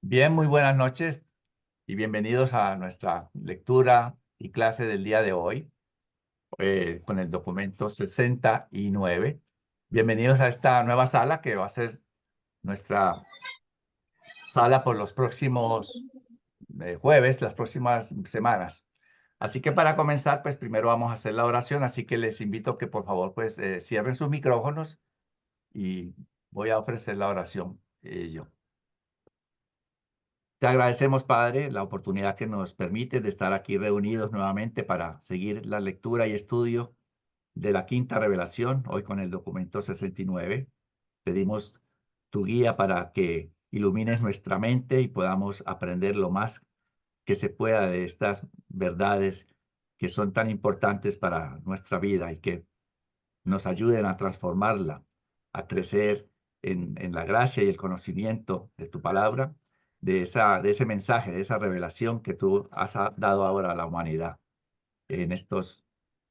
Bien, muy buenas noches y bienvenidos a nuestra lectura y clase del día de hoy con el documento 69. Bienvenidos a esta nueva sala que va a ser nuestra sala por los próximos jueves, las próximas semanas. Así que para comenzar, pues primero vamos a hacer la oración, así que les invito que por favor pues cierren sus micrófonos y voy a ofrecer la oración yo. Te agradecemos, Padre, la oportunidad que nos permite de estar aquí reunidos nuevamente para seguir la lectura y estudio de la quinta revelación, hoy con el documento 69. Pedimos tu guía para que ilumines nuestra mente y podamos aprender lo más que se pueda de estas verdades que son tan importantes para nuestra vida y que nos ayuden a transformarla, a crecer en la gracia y el conocimiento de tu palabra, de ese mensaje, de esa revelación que tú has dado ahora a la humanidad en estos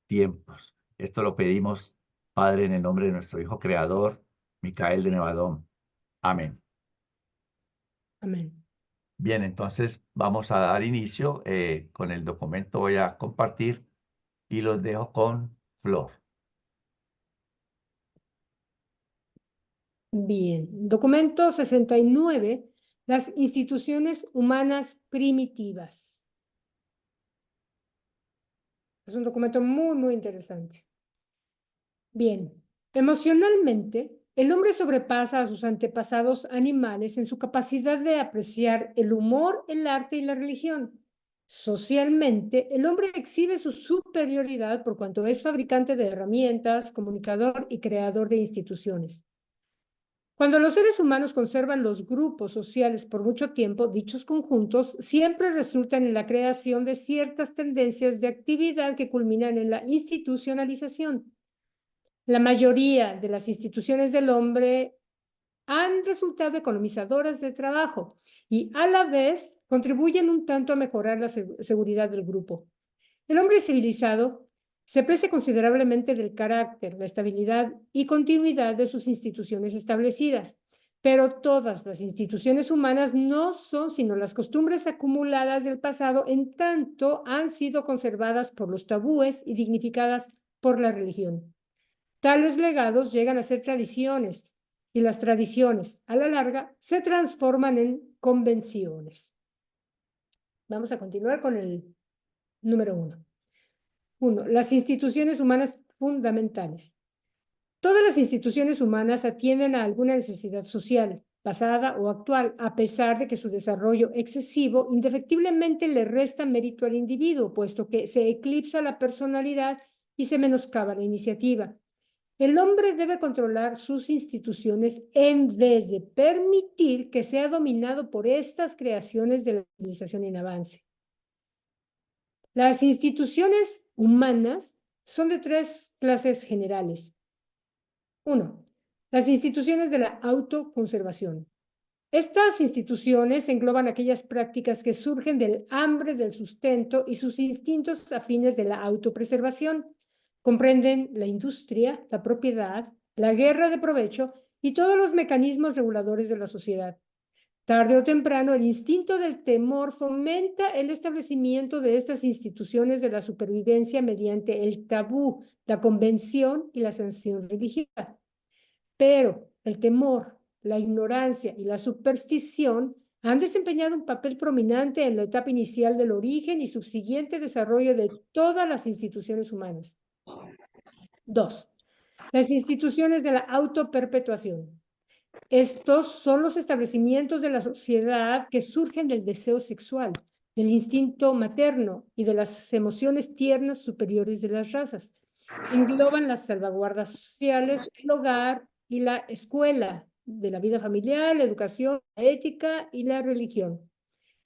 tiempos. Esto lo pedimos, Padre, en el nombre de nuestro Hijo Creador, Micael de Nevadón. Amén. Amén. Bien, entonces vamos a dar inicio con el documento. Voy a compartir y los dejo con Flor. Bien. Documento 69. Las instituciones humanas primitivas. Es un documento muy interesante. Bien. Emocionalmente, el hombre sobrepasa a sus antepasados animales en su capacidad de apreciar el humor, el arte y la religión. Socialmente, el hombre exhibe su superioridad por cuanto es fabricante de herramientas, comunicador y creador de instituciones. Cuando los seres humanos conservan los grupos sociales por mucho tiempo, dichos conjuntos siempre resultan en la creación de ciertas tendencias de actividad que culminan en la institucionalización. La mayoría de las instituciones del hombre han resultado economizadoras de trabajo y a la vez contribuyen un tanto a mejorar la seguridad del grupo. El hombre civilizado se aprecia considerablemente del carácter, la estabilidad y continuidad de sus instituciones establecidas, pero todas las instituciones humanas no son sino las costumbres acumuladas del pasado en tanto han sido conservadas por los tabúes y dignificadas por la religión. Tales legados llegan a ser tradiciones y las tradiciones, a la larga, se transforman en convenciones. Vamos a continuar con el número 1. 1. Las instituciones humanas fundamentales. Todas las instituciones humanas atienden a alguna necesidad social, pasada o actual, a pesar de que su desarrollo excesivo indefectiblemente le resta mérito al individuo, puesto que se eclipsa la personalidad y se menoscaba la iniciativa. El hombre debe controlar sus instituciones en vez de permitir que sea dominado por estas creaciones de la civilización en avance. Las instituciones humanas son de 3 clases generales. 1. Las instituciones de la autoconservación. Estas instituciones engloban aquellas prácticas que surgen del hambre del sustento y sus instintos afines de la autopreservación. Comprenden la industria, la propiedad, la guerra de provecho y todos los mecanismos reguladores de la sociedad. Tarde o temprano, el instinto del temor fomenta el establecimiento de estas instituciones de la supervivencia mediante el tabú, la convención y la sanción religiosa. Pero el temor, la ignorancia y la superstición han desempeñado un papel prominente en la etapa inicial del origen y subsiguiente desarrollo de todas las instituciones humanas. 2. Las instituciones de la autoperpetuación. Estos son los establecimientos de la sociedad que surgen del deseo sexual, del instinto materno y de las emociones tiernas superiores de las razas. Engloban las salvaguardas sociales, el hogar y la escuela, de la vida familiar, la educación, la ética y la religión.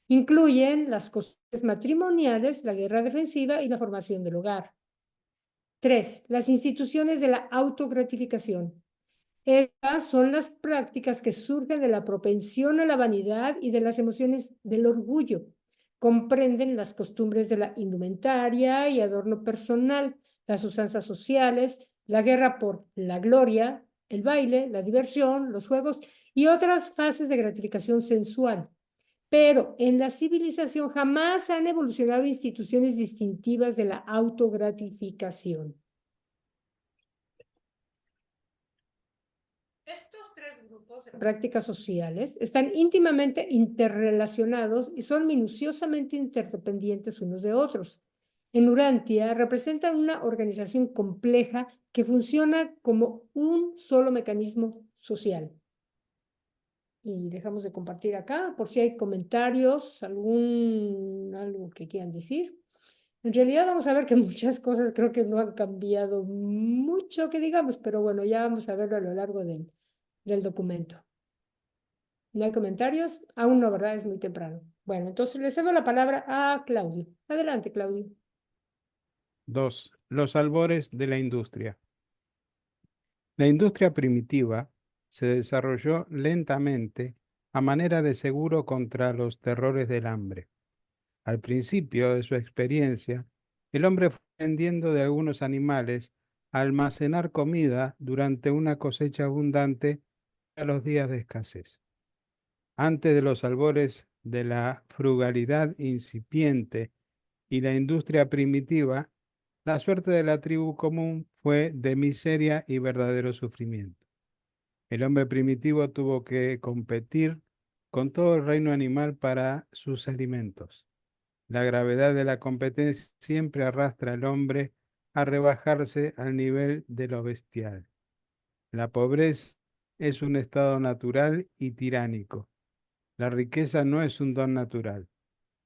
Incluyen las costumbres matrimoniales, la guerra defensiva y la formación del hogar. 3. Las instituciones de la autogratificación. Estas son las prácticas que surgen de la propensión a la vanidad y de las emociones del orgullo. Comprenden las costumbres de la indumentaria y adorno personal, las usanzas sociales, la guerra por la gloria, el baile, la diversión, los juegos y otras fases de gratificación sensual. Pero en la civilización jamás han evolucionado instituciones distintivas de la autogratificación. Estos tres grupos de prácticas sociales están íntimamente interrelacionados y son minuciosamente interdependientes unos de otros. En Urantia representan una organización compleja que funciona como un solo mecanismo social. Y dejamos de compartir acá por si hay comentarios, algo que quieran decir. En realidad vamos a ver que muchas cosas creo que no han cambiado mucho, que digamos, pero bueno, ya vamos a verlo a lo largo del documento. ¿No hay comentarios? Aún no, ¿verdad? Es muy temprano. Bueno, entonces le cedo la palabra a Claudio. Adelante, Claudio. 2. Los albores de la industria. La industria primitiva se desarrolló lentamente a manera de seguro contra los terrores del hambre. Al principio de su experiencia, el hombre fue aprendiendo de algunos animales a almacenar comida durante una cosecha abundante a los días de escasez. Antes de los albores de la frugalidad incipiente y la industria primitiva, la suerte de la tribu común fue de miseria y verdadero sufrimiento. El hombre primitivo tuvo que competir con todo el reino animal para sus alimentos. La gravedad de la competencia siempre arrastra al hombre a rebajarse al nivel de lo bestial. La pobreza es un estado natural y tiránico. La riqueza no es un don natural.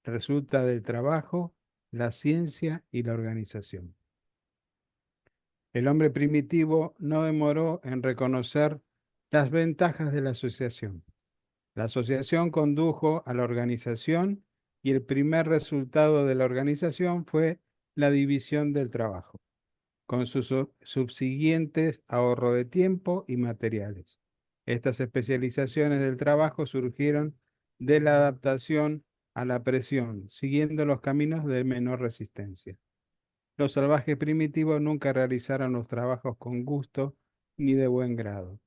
Resulta del trabajo, la ciencia y la organización. El hombre primitivo no demoró en reconocer las ventajas de la asociación. La asociación condujo a la organización y el primer resultado de la organización fue la división del trabajo, con sus subsiguientes ahorro de tiempo y materiales. Estas especializaciones del trabajo surgieron de la adaptación a la presión, siguiendo los caminos de menor resistencia. Los salvajes primitivos nunca realizaron los trabajos con gusto ni de buen grado.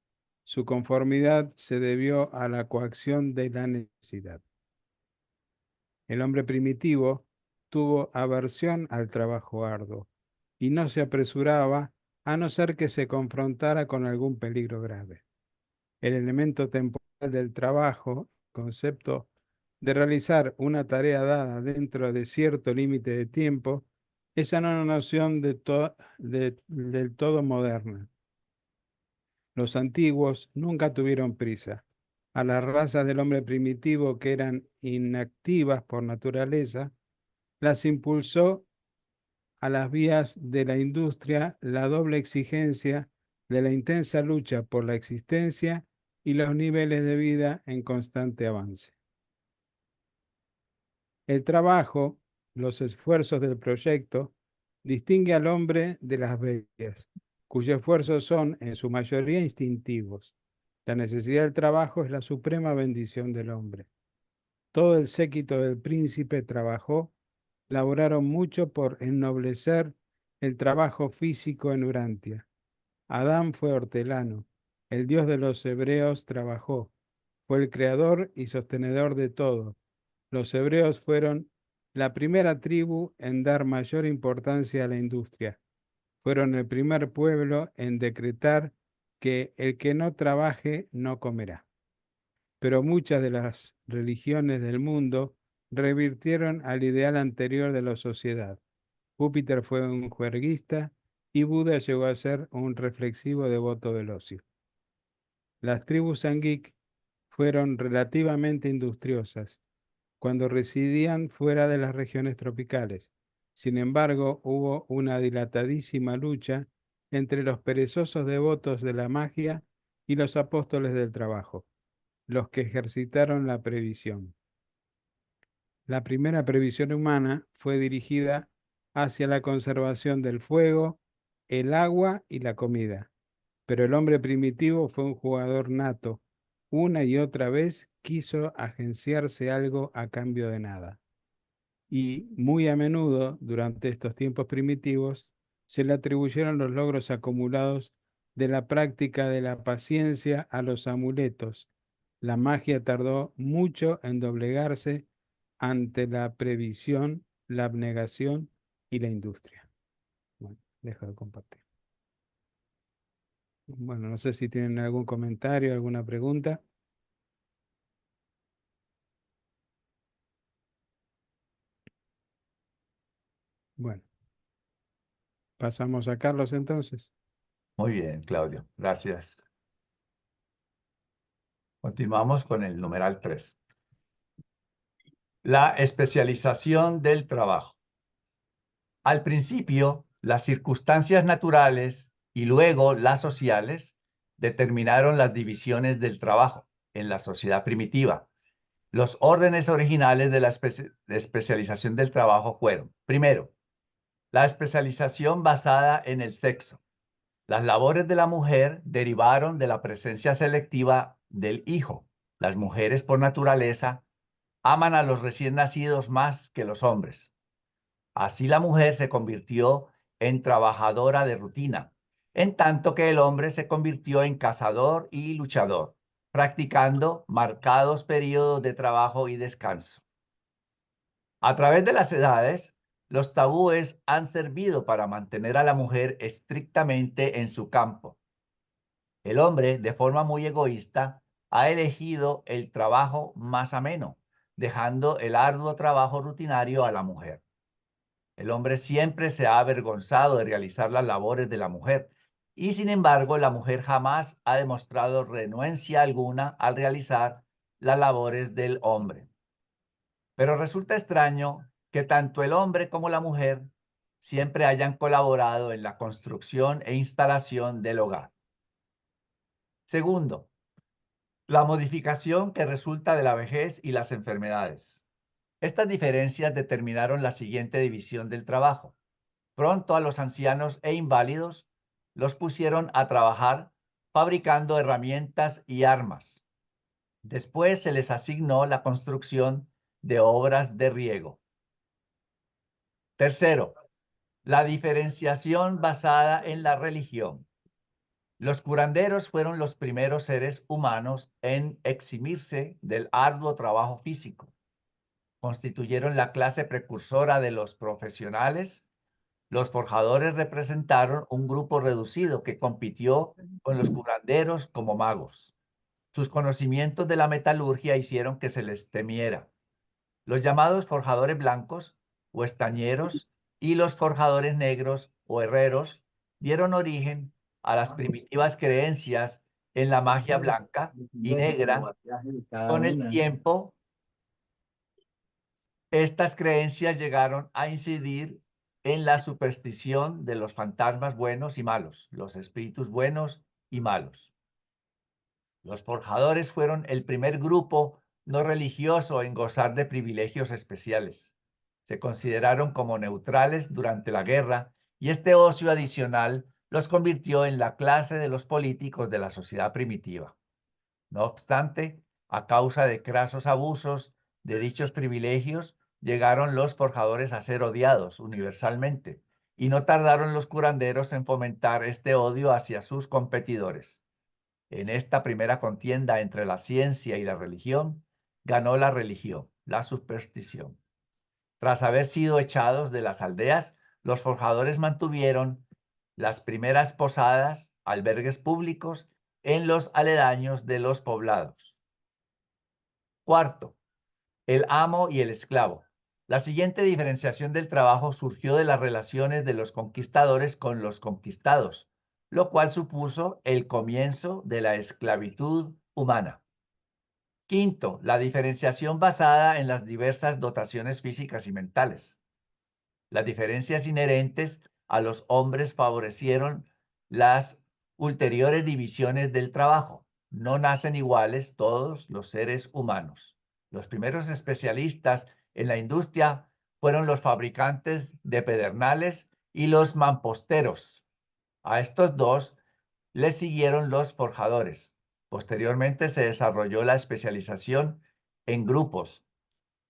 Su conformidad se debió a la coacción de la necesidad. El hombre primitivo tuvo aversión al trabajo arduo y no se apresuraba a no ser que se confrontara con algún peligro grave. El elemento temporal del trabajo, el concepto de realizar una tarea dada dentro de cierto límite de tiempo, es una noción del todo moderna. Los antiguos nunca tuvieron prisa. A las razas del hombre primitivo que eran inactivas por naturaleza, las impulsó a las vías de la industria la doble exigencia de la intensa lucha por la existencia y los niveles de vida en constante avance. El trabajo, los esfuerzos del proyecto, distingue al hombre de las bestias, cuyos esfuerzos son en su mayoría instintivos. La necesidad del trabajo es la suprema bendición del hombre. Todo el séquito del príncipe trabajó, laboraron mucho por ennoblecer el trabajo físico en Urantia. Adán fue hortelano, el Dios de los hebreos trabajó, fue el creador y sostenedor de todo. Los hebreos fueron la primera tribu en dar mayor importancia a la industria. Fueron el primer pueblo en decretar que el que no trabaje no comerá. Pero muchas de las religiones del mundo revirtieron al ideal anterior de la sociedad. Júpiter fue un juerguista y Buda llegó a ser un reflexivo devoto del ocio. Las tribus Sangik fueron relativamente industriosas cuando residían fuera de las regiones tropicales. Sin embargo, hubo una dilatadísima lucha entre los perezosos devotos de la magia y los apóstoles del trabajo, los que ejercitaron la previsión. La primera previsión humana fue dirigida hacia la conservación del fuego, el agua y la comida. Pero el hombre primitivo fue un jugador nato. Una y otra vez quiso agenciarse algo a cambio de nada. Y muy a menudo, durante estos tiempos primitivos, se le atribuyeron los logros acumulados de la práctica de la paciencia a los amuletos, La magia tardó mucho en doblegarse ante la previsión, la abnegación y la industria. Bueno, dejo de compartir. Bueno, no sé si tienen algún comentario, alguna pregunta. Bueno, pasamos a Carlos entonces. Muy bien, Claudio. Gracias. Continuamos con el numeral 3. La especialización del trabajo. Al principio, las circunstancias naturales y luego las sociales determinaron las divisiones del trabajo en la sociedad primitiva. Los órdenes originales de la especialización del trabajo fueron, primero, la especialización basada en el sexo. Las labores de la mujer derivaron de la presencia selectiva del hijo. Las mujeres, por naturaleza, aman a los recién nacidos más que los hombres. Así la mujer se convirtió en trabajadora de rutina, en tanto que el hombre se convirtió en cazador y luchador, practicando marcados periodos de trabajo y descanso. A través de las edades, los tabúes han servido para mantener a la mujer estrictamente en su campo. El hombre, de forma muy egoísta, ha elegido el trabajo más ameno, dejando el arduo trabajo rutinario a la mujer. El hombre siempre se ha avergonzado de realizar las labores de la mujer y, sin embargo, la mujer jamás ha demostrado renuencia alguna al realizar las labores del hombre. Pero resulta extraño que tanto el hombre como la mujer siempre hayan colaborado en la construcción e instalación del hogar. Segundo, la modificación que resulta de la vejez y las enfermedades. Estas diferencias determinaron la siguiente división del trabajo. Pronto a los ancianos e inválidos los pusieron a trabajar fabricando herramientas y armas. Después se les asignó la construcción de obras de riego. Tercero, la diferenciación basada en la religión. Los curanderos fueron los primeros seres humanos en eximirse del arduo trabajo físico. Constituyeron la clase precursora de los profesionales. Los forjadores representaron un grupo reducido que compitió con los curanderos como magos. Sus conocimientos de la metalurgia hicieron que se les temiera. Los llamados forjadores blancos o estañeros y los forjadores negros o herreros dieron origen a las primitivas creencias en la magia blanca y negra. Con el tiempo, estas creencias llegaron a incidir en la superstición de los fantasmas buenos y malos, los espíritus buenos y malos. Los forjadores fueron el primer grupo no religioso en gozar de privilegios especiales. Se consideraron como neutrales durante la guerra y este ocio adicional los convirtió en la clase de los políticos de la sociedad primitiva. No obstante, a causa de crasos abusos de dichos privilegios, llegaron los forjadores a ser odiados universalmente, y no tardaron los curanderos en fomentar este odio hacia sus competidores. En esta primera contienda entre la ciencia y la religión, ganó la religión, la superstición. Tras haber sido echados de las aldeas, los forjadores mantuvieron las primeras posadas, albergues públicos, en los aledaños de los poblados. Cuarto, el amo y el esclavo. La siguiente diferenciación del trabajo surgió de las relaciones de los conquistadores con los conquistados, lo cual supuso el comienzo de la esclavitud humana. Quinto, la diferenciación basada en las diversas dotaciones físicas y mentales. Las diferencias inherentes a los hombres favorecieron las ulteriores divisiones del trabajo. No nacen iguales todos los seres humanos. Los primeros especialistas en la industria fueron los fabricantes de pedernales y los mamposteros. A estos dos les siguieron los forjadores. Posteriormente se desarrolló la especialización en grupos.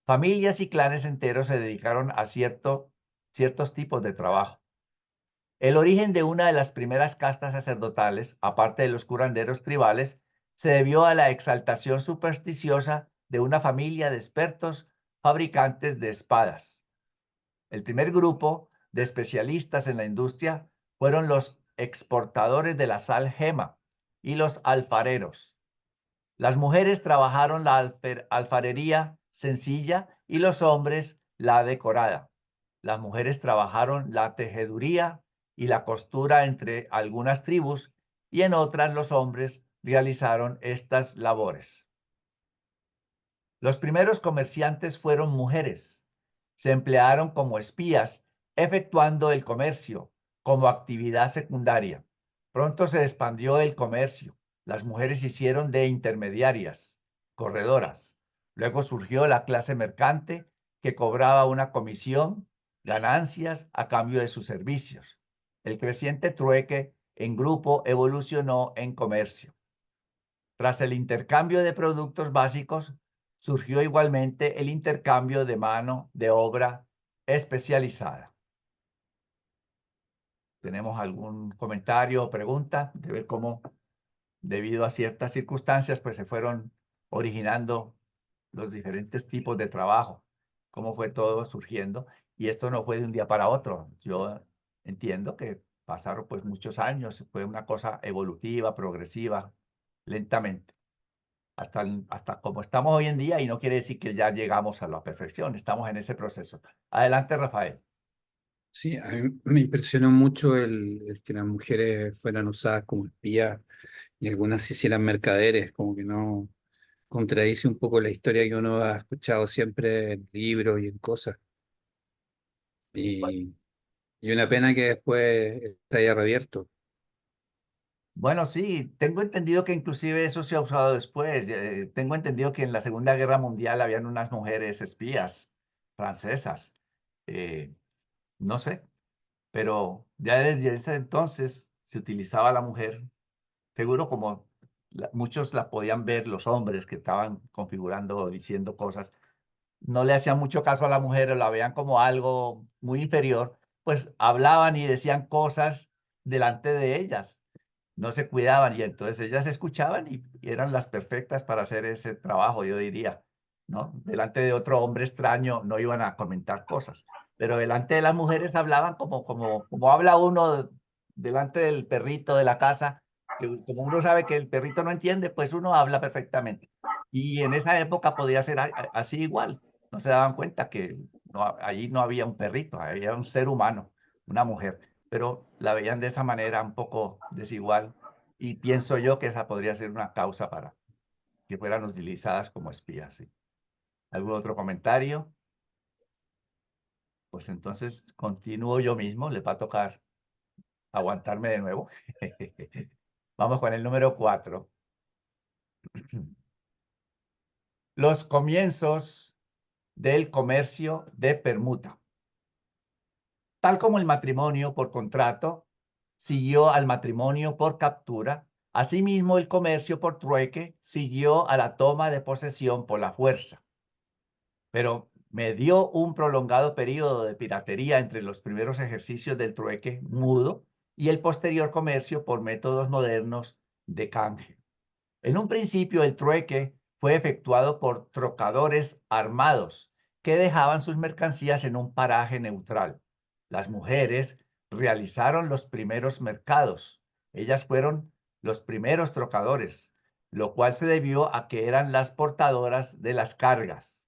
Familias y clanes enteros se dedicaron a ciertos tipos de trabajo. El origen de una de las primeras castas sacerdotales, aparte de los curanderos tribales, se debió a la exaltación supersticiosa de una familia de expertos fabricantes de espadas. El primer grupo de especialistas en la industria fueron los exportadores de la sal gema y los alfareros. Las mujeres trabajaron la alfarería sencilla y los hombres la decorada. Las mujeres trabajaron la tejeduría y la costura entre algunas tribus y en otras los hombres realizaron estas labores. Los primeros comerciantes fueron mujeres. Se emplearon como espías, efectuando el comercio como actividad secundaria. Pronto se expandió el comercio. Las mujeres hicieron de intermediarias, corredoras. Luego surgió la clase mercante que cobraba una comisión, ganancias a cambio de sus servicios. El creciente trueque en grupo evolucionó en comercio. Tras el intercambio de productos básicos, surgió igualmente el intercambio de mano de obra especializada. ¿Tenemos algún comentario o pregunta de ver cómo, debido a ciertas circunstancias, pues se fueron originando los diferentes tipos de trabajo? ¿Cómo fue todo surgiendo? Y esto no fue de un día para otro. Yo entiendo que pasaron pues muchos años, fue una cosa evolutiva, progresiva, lentamente. Hasta como estamos hoy en día, y no quiere decir que ya llegamos a la perfección, estamos en ese proceso. Adelante, Rafael. Sí, a mí me impresionó mucho el que las mujeres fueran usadas como espías y algunas se hicieran mercaderes, como que no contradice un poco la historia que uno ha escuchado siempre en libros y en cosas. Y, y una pena que después se haya reabierto. Bueno, sí, tengo entendido que inclusive eso se ha usado después. Tengo entendido que en la Segunda Guerra Mundial habían unas mujeres espías francesas. Eh, no sé, pero ya desde ese entonces se utilizaba la mujer, seguro como muchos la podían ver, los hombres que estaban configurando o diciendo cosas, no le hacían mucho caso a la mujer o la veían como algo muy inferior, pues hablaban y decían cosas delante de ellas, no se cuidaban y entonces ellas escuchaban y eran las perfectas para hacer ese trabajo, yo diría, ¿no? Delante de otro hombre extraño no iban a comentar cosas, pero delante de las mujeres hablaban como habla uno delante del perrito de la casa, que como uno sabe que el perrito no entiende, pues uno habla perfectamente. Y en esa época podía ser así igual. No se daban cuenta que allí no había un perrito, había un ser humano, una mujer, pero la veían de esa manera un poco desigual y pienso yo que esa podría ser una causa para que fueran utilizadas como espías. ¿Sí? ¿Algún otro comentario? Pues entonces continúo yo mismo, les va a tocar aguantarme de nuevo. Vamos con el número 4. Los comienzos del comercio de permuta. Tal como el matrimonio por contrato siguió al matrimonio por captura, asimismo el comercio por trueque siguió a la toma de posesión por la fuerza. Pero me dio un prolongado periodo de piratería entre los primeros ejercicios del trueque mudo y el posterior comercio por métodos modernos de canje. En un principio el trueque fue efectuado por trocadores armados que dejaban sus mercancías en un paraje neutral. Las mujeres realizaron los primeros mercados. Ellas fueron los primeros trocadores, lo cual se debió a que eran las portadoras de las cargas.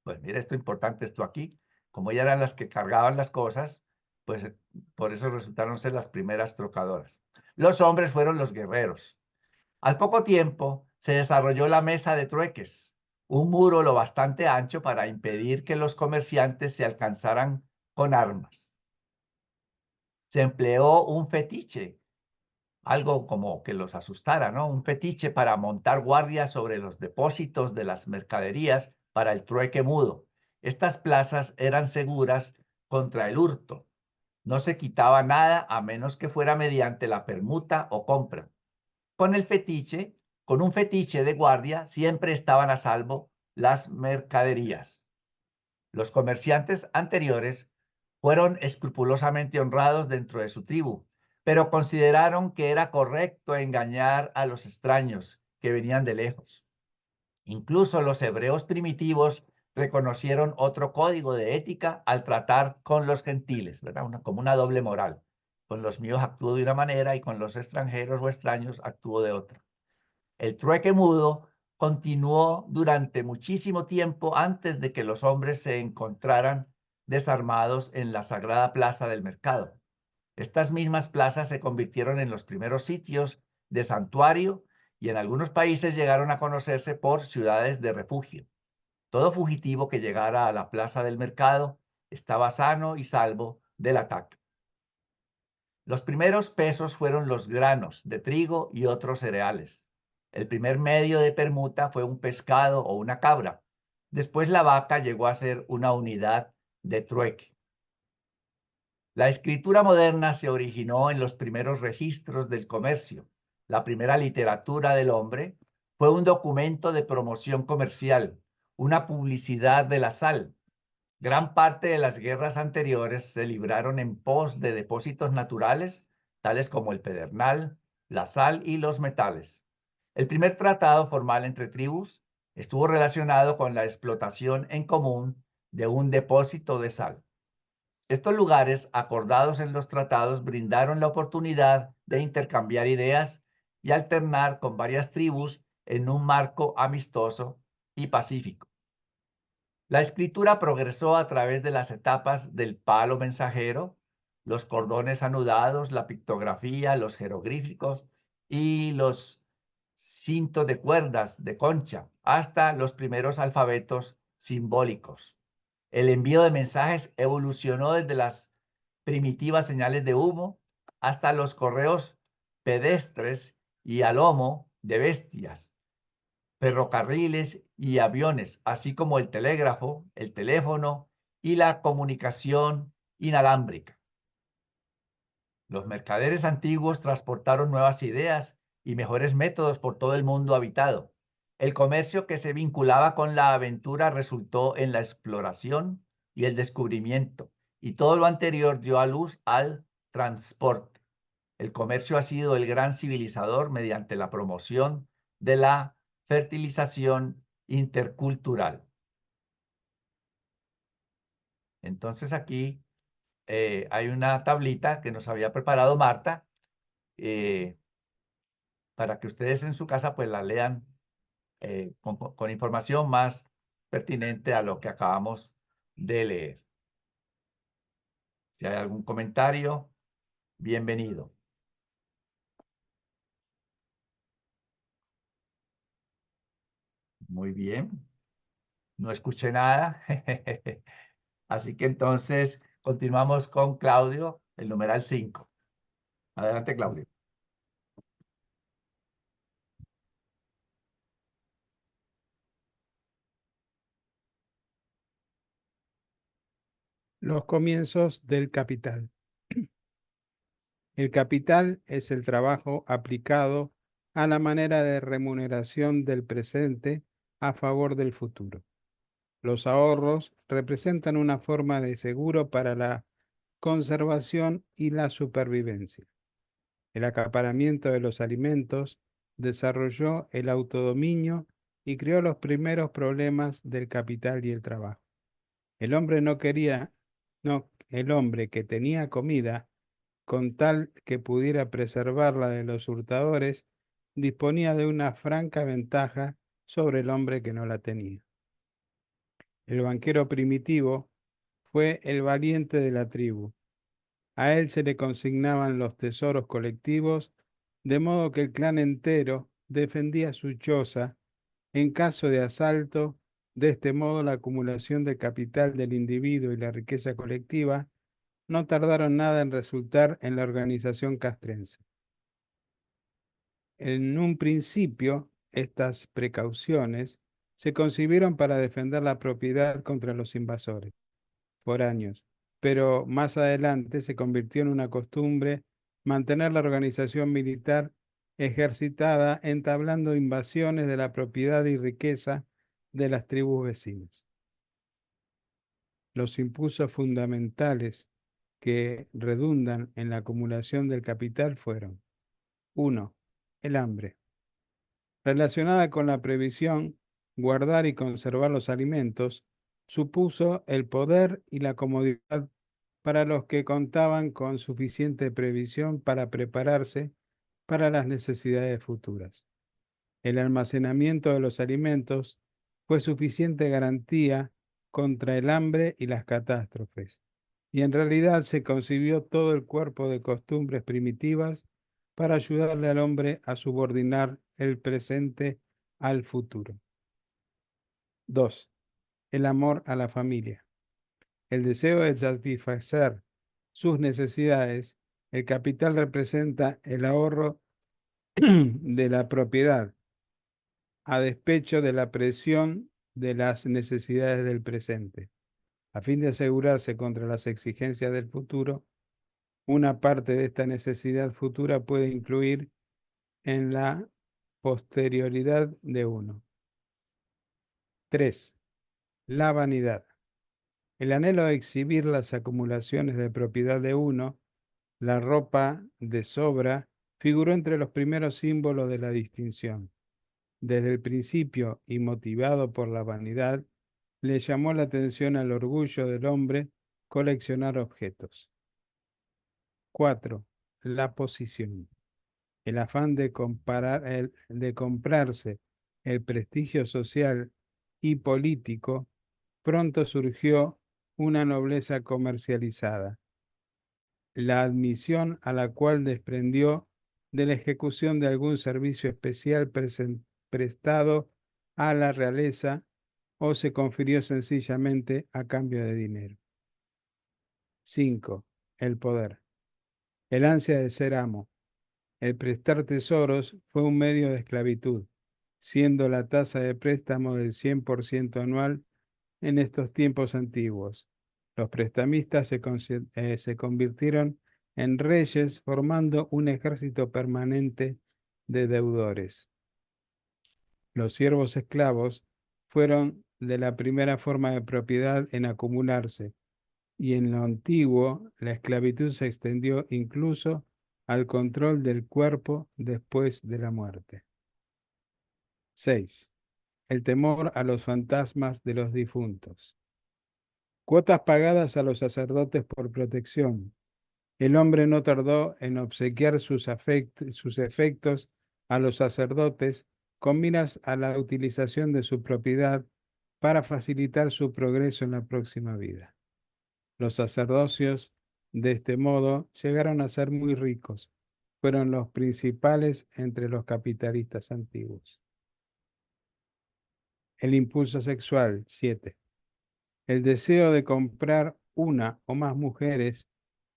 Pues mira, esto importante, esto aquí, como ellas eran las que cargaban las cosas, pues por eso resultaron ser las primeras trocadoras. Los hombres fueron los guerreros. Al poco tiempo se desarrolló la mesa de trueques, un muro lo bastante ancho para impedir que los comerciantes se alcanzaran con armas. Se empleó un fetiche, algo como que los asustara, ¿no? Un fetiche para montar guardias sobre los depósitos de las mercaderías para el trueque mudo. Estas plazas eran seguras contra el hurto. No se quitaba nada a menos que fuera mediante la permuta o compra. Con un fetiche de guardia, siempre estaban a salvo las mercaderías. Los comerciantes anteriores fueron escrupulosamente honrados dentro de su tribu, pero consideraron que era correcto engañar a los extraños que venían de lejos. Incluso los hebreos primitivos reconocieron otro código de ética al tratar con los gentiles, ¿verdad? Como una doble moral. Con los míos actúo de una manera y con los extranjeros o extraños actúo de otra. El trueque mudo continuó durante muchísimo tiempo antes de que los hombres se encontraran desarmados en la sagrada plaza del mercado. Estas mismas plazas se convirtieron en los primeros sitios de santuario y en algunos países llegaron a conocerse por ciudades de refugio. Todo fugitivo que llegara a la plaza del mercado estaba sano y salvo del ataque. Los primeros pesos fueron los granos de trigo y otros cereales. El primer medio de permuta fue un pescado o una cabra. Después la vaca llegó a ser una unidad de trueque. La escritura moderna se originó en los primeros registros del comercio. La primera literatura del hombre fue un documento de promoción comercial, una publicidad de la sal. Gran parte de las guerras anteriores se libraron en pos de depósitos naturales, tales como el pedernal, la sal y los metales. El primer tratado formal entre tribus estuvo relacionado con la explotación en común de un depósito de sal. Estos lugares, acordados en los tratados, brindaron la oportunidad de intercambiar ideas y alternar con varias tribus en un marco amistoso y pacífico. La escritura progresó a través de las etapas del palo mensajero, los cordones anudados, la pictografía, los jeroglíficos y los cintos de cuerdas de concha, hasta los primeros alfabetos simbólicos. El envío de mensajes evolucionó desde las primitivas señales de humo hasta los correos pedestres y a lomo de bestias, ferrocarriles y aviones, así como el telégrafo, el teléfono y la comunicación inalámbrica. Los mercaderes antiguos transportaron nuevas ideas y mejores métodos por todo el mundo habitado. El comercio que se vinculaba con la aventura resultó en la exploración y el descubrimiento, y todo lo anterior dio a luz al transporte. El comercio ha sido el gran civilizador mediante la promoción de la fertilización intercultural. Entonces aquí hay una tablita que nos había preparado Marta para que ustedes en su casa pues la lean con información más pertinente a lo que acabamos de leer. Si hay algún comentario, bienvenido. Muy bien. No escuché nada. Así que entonces continuamos con Claudio, el numeral 5. Adelante, Claudio. Los comienzos del capital. El capital es el trabajo aplicado a la manera de remuneración del presente a favor del futuro. Los ahorros representan una forma de seguro para la conservación y la supervivencia. El acaparamiento de los alimentos desarrolló el autodominio y creó los primeros problemas del capital y el trabajo. El hombre el hombre que tenía comida, con tal que pudiera preservarla de los hurtadores, disponía de una franca ventaja sobre el hombre que no la tenía. El banquero primitivo fue el valiente de la tribu. A él se le consignaban los tesoros colectivos, de modo que el clan entero defendía su choza en caso de asalto. De este modo, la acumulación de capital del individuo y la riqueza colectiva no tardaron nada en resultar en la organización castrense. En un principio, estas precauciones se concibieron para defender la propiedad contra los invasores foráneos, pero más adelante se convirtió en una costumbre mantener la organización militar ejercitada entablando invasiones de la propiedad y riqueza de las tribus vecinas. Los impulsos fundamentales que redundan en la acumulación del capital fueron: 1. El hambre. Relacionada con la previsión, guardar y conservar los alimentos, supuso el poder y la comodidad para los que contaban con suficiente previsión para prepararse para las necesidades futuras. El almacenamiento de los alimentos fue suficiente garantía contra el hambre y las catástrofes, y en realidad se concibió todo el cuerpo de costumbres primitivas para ayudarle al hombre a subordinar el presente al futuro. 2. El amor a la familia. El deseo de satisfacer sus necesidades, el capital representa el ahorro de la propiedad, a despecho de la presión de las necesidades del presente. A fin de asegurarse contra las exigencias del futuro, una parte de esta necesidad futura puede influir en la posterioridad de uno. 3. La vanidad. El anhelo de exhibir las acumulaciones de propiedad de uno, la ropa de sobra, figuró entre los primeros símbolos de la distinción. Desde el principio, y motivado por la vanidad, le llamó la atención al orgullo del hombre coleccionar objetos. 4. La posición. El afán de comprarse el prestigio social y político, pronto surgió una nobleza comercializada, la admisión a la cual desprendió de la ejecución de algún servicio especial prestado a la realeza o se confirió sencillamente a cambio de dinero. 5. El poder. El ansia de ser amo. El prestar tesoros fue un medio de esclavitud, siendo la tasa de préstamo del 100% anual en estos tiempos antiguos. Los prestamistas se convirtieron en reyes, formando un ejército permanente de deudores. Los siervos esclavos fueron de la primera forma de propiedad en acumularse, y en lo antiguo la esclavitud se extendió incluso al control del cuerpo después de la muerte. 6. El temor a los fantasmas de los difuntos. Cuotas pagadas a los sacerdotes por protección. El hombre no tardó en obsequiar sus efectos a los sacerdotes con miras a la utilización de su propiedad para facilitar su progreso en la próxima vida. Los sacerdocios, de este modo, llegaron a ser muy ricos. Fueron los principales entre los capitalistas antiguos. El impulso sexual, 7. El deseo de comprar una o más mujeres.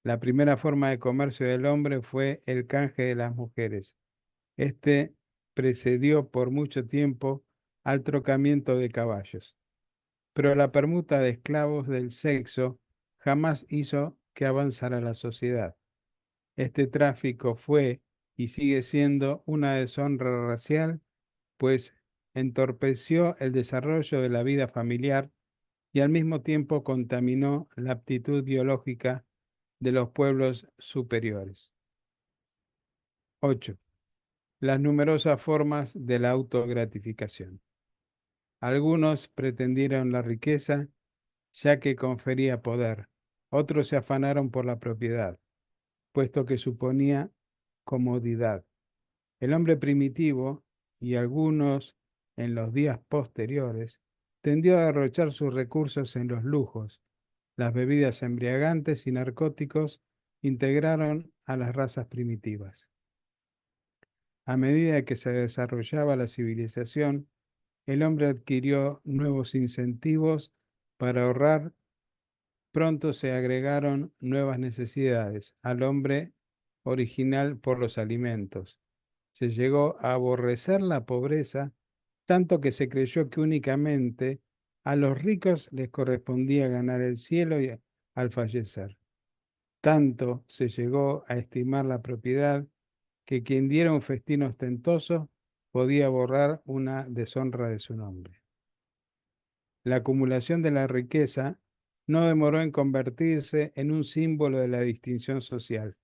La primera forma de comercio del hombre fue el canje de las mujeres. Este precedió por mucho tiempo al trocamiento de caballos. Pero la permuta de esclavos del sexo jamás hizo que avanzara la sociedad. Este tráfico fue y sigue siendo una deshonra racial, pues entorpeció el desarrollo de la vida familiar y al mismo tiempo contaminó la aptitud biológica de los pueblos superiores. 8. Las numerosas formas de la autogratificación. Algunos pretendieron la riqueza, ya que confería poder. Otros se afanaron por la propiedad, puesto que suponía comodidad. El hombre primitivo, y algunos en los días posteriores, tendió a derrochar sus recursos en los lujos. Las bebidas embriagantes y narcóticos integraron a las razas primitivas. A medida que se desarrollaba la civilización, el hombre adquirió nuevos incentivos para ahorrar. Pronto se agregaron nuevas necesidades al hombre original por los alimentos. Se llegó a aborrecer la pobreza, tanto que se creyó que únicamente a los ricos les correspondía ganar el cielo al fallecer. Tanto se llegó a estimar la propiedad que quien diera un festín ostentoso podía borrar una deshonra de su nombre. La acumulación de la riqueza no demoró en convertirse en un símbolo de la distinción social.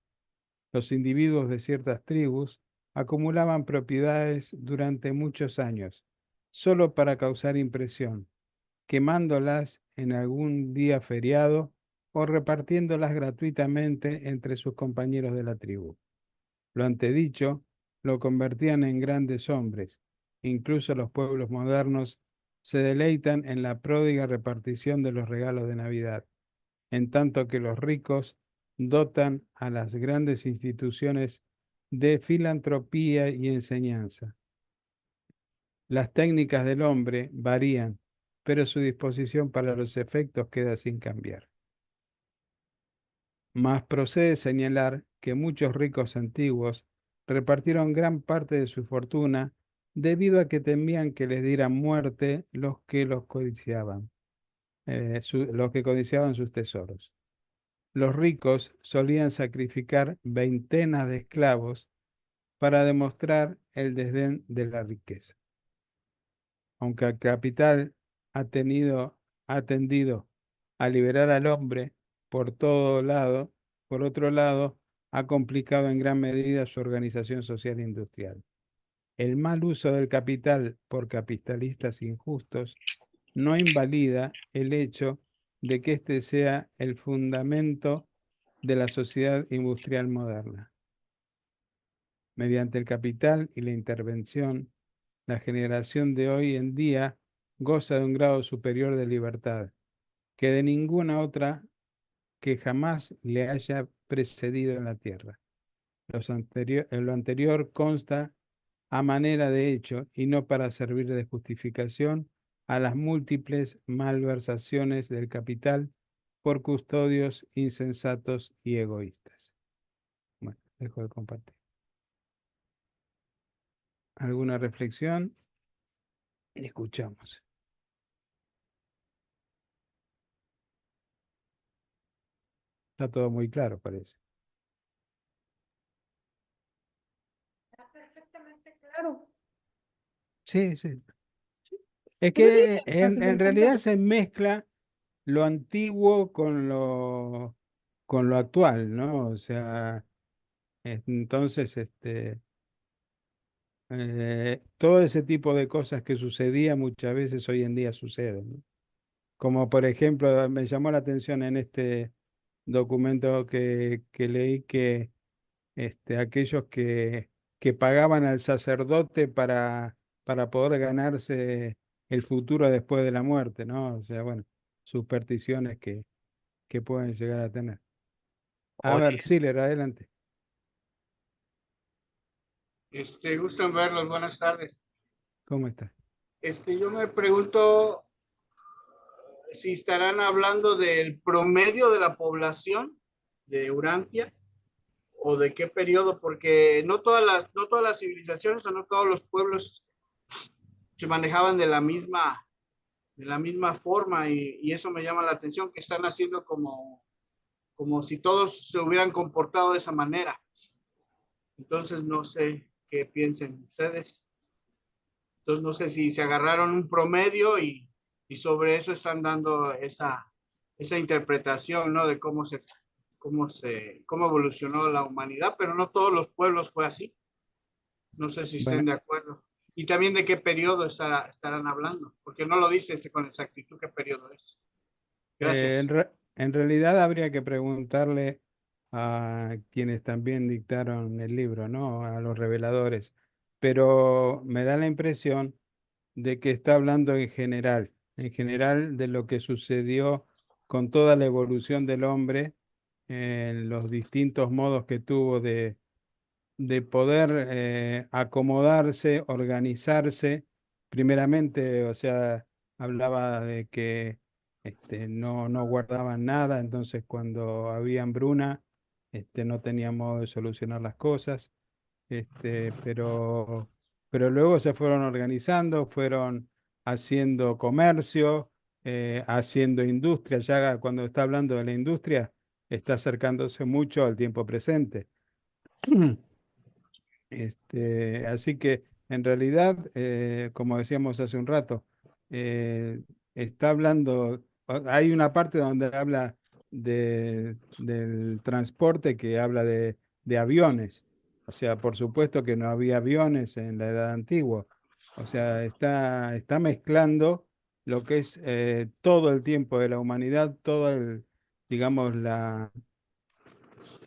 Los individuos de ciertas tribus acumulaban propiedades durante muchos años, solo para causar impresión, quemándolas en algún día feriado o repartiéndolas gratuitamente entre sus compañeros de la tribu. Lo antedicho lo convertían en grandes hombres. Incluso los pueblos modernos se deleitan en la pródiga repartición de los regalos de Navidad, en tanto que los ricos dotan a las grandes instituciones de filantropía y enseñanza. Las técnicas del hombre varían, pero su disposición para los efectos queda sin cambiar. Mas procede señalar que muchos ricos antiguos repartieron gran parte de su fortuna debido a que temían que les dieran muerte los que los codiciaban, los que codiciaban sus tesoros. Los ricos solían sacrificar veintenas de esclavos para demostrar el desdén de la riqueza. Aunque el capital ha tendido a liberar al hombre por todo lado, por otro lado, ha complicado en gran medida su organización social e industrial. El mal uso del capital por capitalistas injustos no invalida el hecho de que éste sea el fundamento de la sociedad industrial moderna. Mediante el capital y la intervención, la generación de hoy en día goza de un grado superior de libertad que de ninguna otra que jamás le haya precedido en la tierra. Lo anterior consta a manera de hecho y no para servir de justificación a las múltiples malversaciones del capital por custodios insensatos y egoístas. Bueno, dejo de compartir. ¿Alguna reflexión? Escuchamos. Está todo muy claro, parece. Está perfectamente claro. Sí, sí. Es Pero que sí, o sea, me en realidad encanta. se mezcla lo antiguo con lo actual, ¿no? O sea, entonces, todo ese tipo de cosas que sucedía muchas veces hoy en día suceden, ¿no? Como por ejemplo, me llamó la atención en este documento que leí que aquellos que pagaban al sacerdote para poder ganarse el futuro después de la muerte, ¿no? O sea, bueno, supersticiones que pueden llegar a tener. A ver, Oye, Siler, adelante. Gusto en verlos, buenas tardes. ¿Cómo estás? Yo me pregunto si estarán hablando del promedio de la población de Urantia o de qué periodo, porque no todas las civilizaciones o no todos los pueblos se manejaban de la misma forma y eso me llama la atención, que están haciendo como si todos se hubieran comportado de esa manera. Entonces no sé qué piensen ustedes. Entonces, no sé si se agarraron un promedio y sobre eso están dando esa interpretación, ¿no? De cómo evolucionó la humanidad, pero no todos los pueblos fue así. No sé si estén Bueno, de acuerdo. Y también de qué periodo estarán hablando, porque no lo dice con exactitud qué periodo es. Gracias. en realidad habría que preguntarle a quienes también dictaron el libro, ¿no? A los reveladores. Pero me da la impresión de que está hablando en general de lo que sucedió con toda la evolución del hombre, en los distintos modos que tuvo de poder acomodarse, organizarse. Primeramente, o sea, hablaba de que no guardaban nada, entonces cuando había hambruna, no tenían modo de solucionar las cosas, pero luego se fueron organizando, fueron haciendo comercio, haciendo industria. Ya cuando está hablando de la industria, está acercándose mucho al tiempo presente. Así que en realidad, como decíamos hace un rato, está hablando hay una parte donde habla del transporte que habla de aviones. O sea, por supuesto que no había aviones en la edad antigua. O sea, está mezclando lo que es todo el tiempo de la humanidad, todo digamos,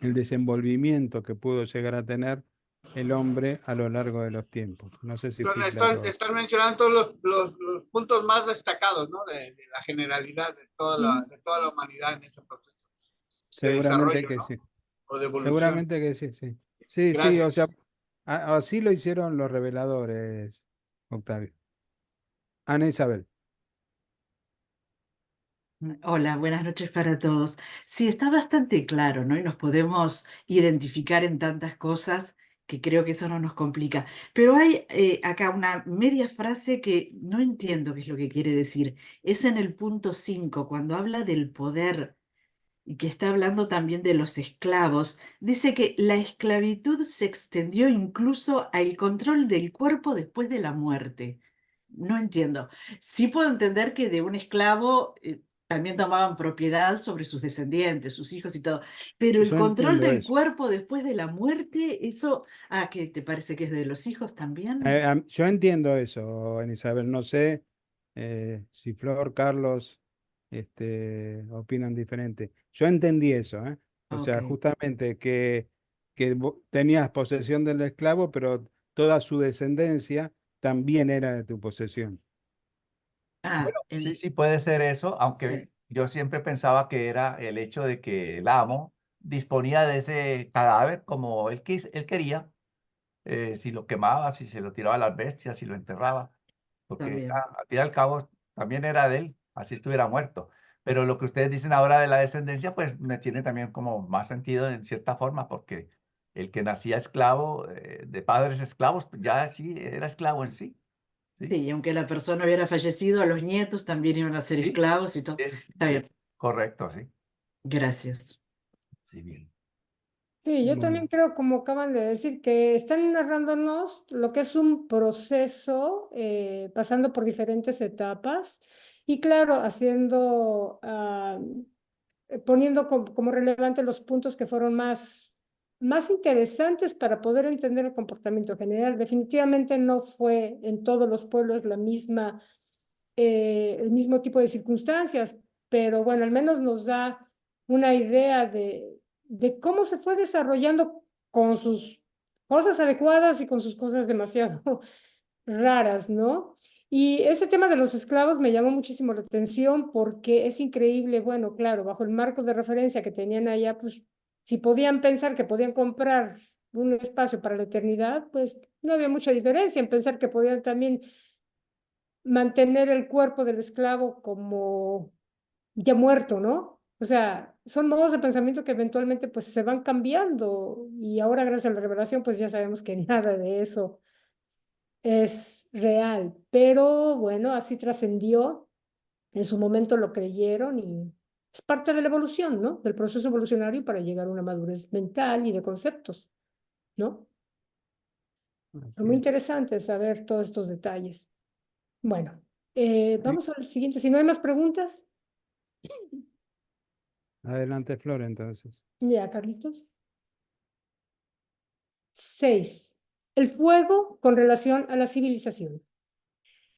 el desenvolvimiento que pudo llegar a tener el hombre a lo largo de los tiempos. No sé si fui claro. Están mencionando todos los puntos más destacados, ¿no? De la generalidad de toda la humanidad en ese proceso de Seguramente desarrollo, que ¿no? sí. O de evolución. Seguramente que sí, sí. Sí, sí, o Gracias. sea, así lo hicieron los reveladores, Octavio. Ana Isabel. Hola, buenas noches para todos. Sí, está bastante claro, ¿no? Y nos podemos identificar en tantas cosas que creo que eso no nos complica. Pero hay acá una media frase que no entiendo qué es lo que quiere decir. Es en el punto 5, cuando habla del poder y que está hablando también de los esclavos. Dice que la esclavitud se extendió incluso al control del cuerpo después de la muerte. No entiendo. Sí puedo entender que de un esclavo también tomaban propiedad sobre sus descendientes, sus hijos y todo, pero el Yo control entiendo del eso. cuerpo después de la muerte, eso, ¿qué te parece que es de los hijos también? Yo entiendo eso, Ana Isabel. No sé si Flor, Carlos, opinan diferente. Yo entendí eso, ¿eh? O Ok. sea, justamente que tenías posesión del esclavo, pero toda su descendencia también era de tu posesión. Ah, Sí, sí puede ser eso, aunque sí, yo siempre pensaba que era el hecho de que el amo disponía de ese cadáver como él quería, si lo quemaba, si se lo tiraba a las bestias, si lo enterraba, porque también. al fin y al cabo también era de él, así estuviera muerto. Pero lo que ustedes dicen ahora de la descendencia, pues me tiene también como más sentido en cierta forma, porque el que nacía esclavo, de padres esclavos, pues ya sí era esclavo en sí. Sí, Sí, y aunque la persona hubiera fallecido, a los nietos también iban a ser sí, esclavos y todo. es Está bien, correcto, sí. gracias. Sí, bien. Sí, yo Bueno, también creo, como acaban de decir, que están narrándonos lo que es un proceso pasando por diferentes etapas y claro, haciendo, poniendo como relevante los puntos que fueron más interesantes para poder entender el comportamiento general. Definitivamente no fue en todos los pueblos el mismo tipo de circunstancias, pero bueno, al menos nos da una idea de cómo se fue desarrollando con sus cosas adecuadas y con sus cosas demasiado raras, ¿no? Y ese tema de los esclavos me llamó muchísimo la atención porque es increíble, bueno, claro, bajo el marco de referencia que tenían allá, pues si podían pensar que podían comprar un espacio para la eternidad, pues no había mucha diferencia en pensar que podían también mantener el cuerpo del esclavo como ya muerto, ¿no? O sea, son modos de pensamiento que eventualmente pues se van cambiando y ahora gracias a la revelación pues ya sabemos que nada de eso es real, pero bueno, así trascendió, en su momento lo creyeron y es parte de la evolución, ¿no? Del proceso evolucionario para llegar a una madurez mental y de conceptos, ¿no? Es así muy es. interesante saber todos estos detalles. Bueno, Sí. vamos al siguiente. Si no hay más preguntas, Adelante, Flor, entonces. ya, Carlitos. 6. El fuego con relación a la civilización.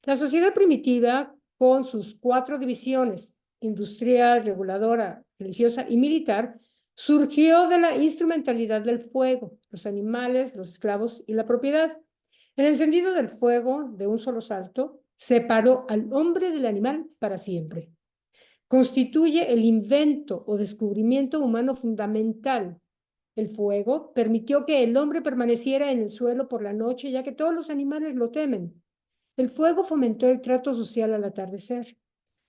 La sociedad primitiva, con sus 4 divisiones, industrial, reguladora, religiosa y militar, surgió de la instrumentalidad del fuego, los animales, los esclavos y la propiedad. El encendido del fuego, de un solo salto, separó al hombre del animal para siempre. Constituye el invento o descubrimiento humano fundamental. El fuego permitió que el hombre permaneciera en el suelo por la noche, ya que todos los animales lo temen. El fuego fomentó el trato social al atardecer.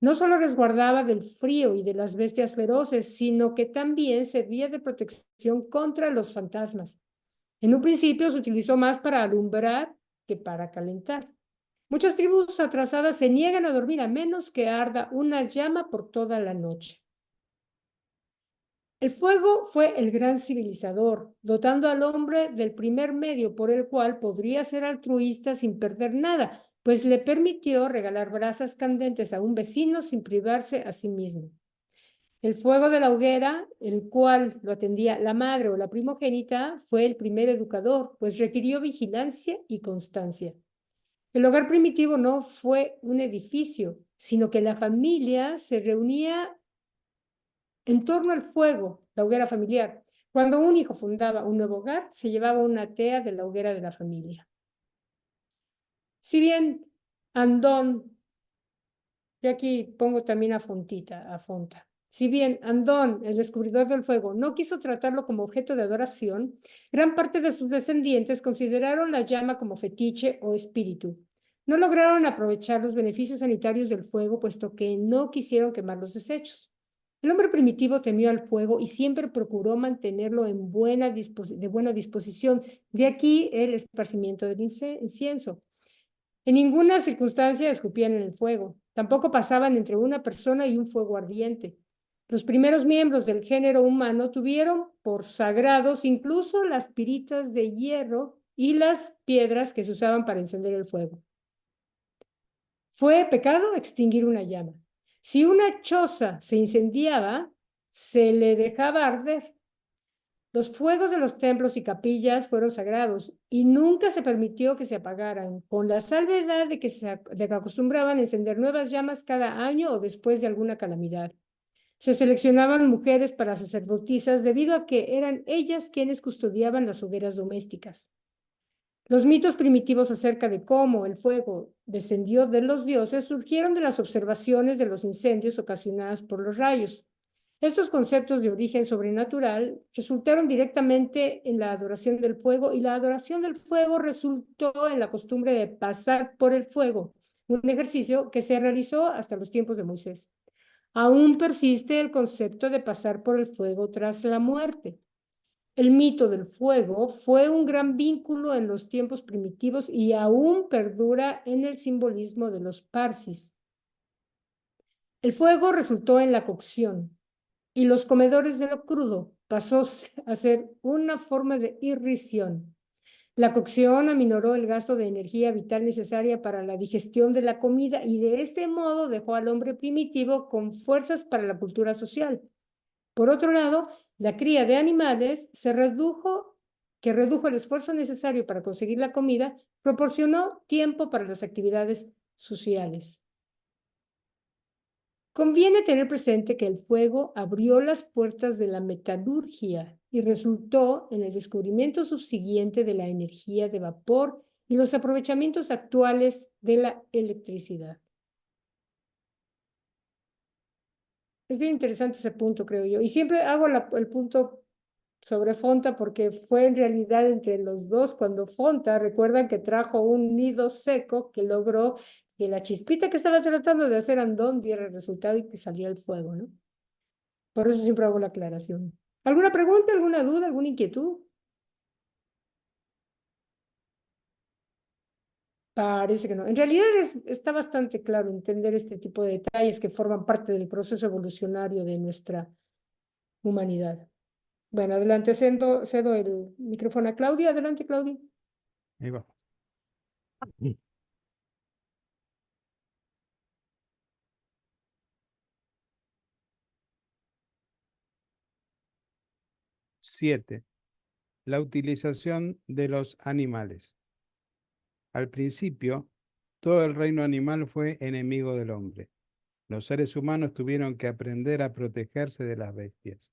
No solo resguardaba del frío y de las bestias feroces, sino que también servía de protección contra los fantasmas. En un principio se utilizó más para alumbrar que para calentar. Muchas tribus atrasadas se niegan a dormir a menos que arda una llama por toda la noche. El fuego fue el gran civilizador, dotando al hombre del primer medio por el cual podría ser altruista sin perder nada, pues le permitió regalar brasas candentes a un vecino sin privarse a sí mismo. El fuego de la hoguera, el cual lo atendía la madre o la primogénita, fue el primer educador, pues requirió vigilancia y constancia. El hogar primitivo no fue un edificio, sino que la familia se reunía en torno al fuego, la hoguera familiar. Cuando un hijo fundaba un nuevo hogar, se llevaba una tea de la hoguera de la familia. Si bien Andón, yo aquí pongo también a Fonta. Si bien Andón, el descubridor del fuego, no quiso tratarlo como objeto de adoración, gran parte de sus descendientes consideraron la llama como fetiche o espíritu. No lograron aprovechar los beneficios sanitarios del fuego, puesto que no quisieron quemar los desechos. El hombre primitivo temió al fuego y siempre procuró mantenerlo de buena disposición. De aquí el esparcimiento del incienso. En ninguna circunstancia escupían en el fuego. Tampoco pasaban entre una persona y un fuego ardiente. Los primeros miembros del género humano tuvieron por sagrados incluso las piritas de hierro y las piedras que se usaban para encender el fuego. Fue pecado extinguir una llama. Si una choza se incendiaba, se le dejaba arder. Los fuegos de los templos y capillas fueron sagrados y nunca se permitió que se apagaran, con la salvedad de que acostumbraban a encender nuevas llamas cada año o después de alguna calamidad. Se seleccionaban mujeres para sacerdotisas debido a que eran ellas quienes custodiaban las hogueras domésticas. Los mitos primitivos acerca de cómo el fuego descendió de los dioses surgieron de las observaciones de los incendios ocasionados por los rayos. Estos conceptos de origen sobrenatural resultaron directamente en la adoración del fuego y la adoración del fuego resultó en la costumbre de pasar por el fuego, un ejercicio que se realizó hasta los tiempos de Moisés. Aún persiste el concepto de pasar por el fuego tras la muerte. El mito del fuego fue un gran vínculo en los tiempos primitivos y aún perdura en el simbolismo de los parsis. El fuego resultó en la cocción y los comedores de lo crudo pasó a ser una forma de irrisión. La cocción aminoró el gasto de energía vital necesaria para la digestión de la comida y de este modo dejó al hombre primitivo con fuerzas para la cultura social. Por otro lado, la cría de animales que redujo el esfuerzo necesario para conseguir la comida, proporcionó tiempo para las actividades sociales. Conviene tener presente que el fuego abrió las puertas de la metalurgia y resultó en el descubrimiento subsiguiente de la energía de vapor y los aprovechamientos actuales de la electricidad. Es bien interesante ese punto, creo yo. Y siempre hago el punto sobre Fonta porque fue en realidad entre los dos cuando Fonta, recuerdan que trajo un nido seco que logró que la chispita que estaba tratando de hacer Andón diera el resultado y que saliera el fuego, ¿no? Por eso siempre hago la aclaración. ¿Alguna pregunta, alguna duda, alguna inquietud? Parece que no. En realidad está bastante claro entender este tipo de detalles que forman parte del proceso evolucionario de nuestra humanidad. Bueno, adelante, cedo el micrófono a Claudia. Adelante, Claudia. Ahí va. 7. La utilización de los animales. Al principio, todo el reino animal fue enemigo del hombre. Los seres humanos tuvieron que aprender a protegerse de las bestias.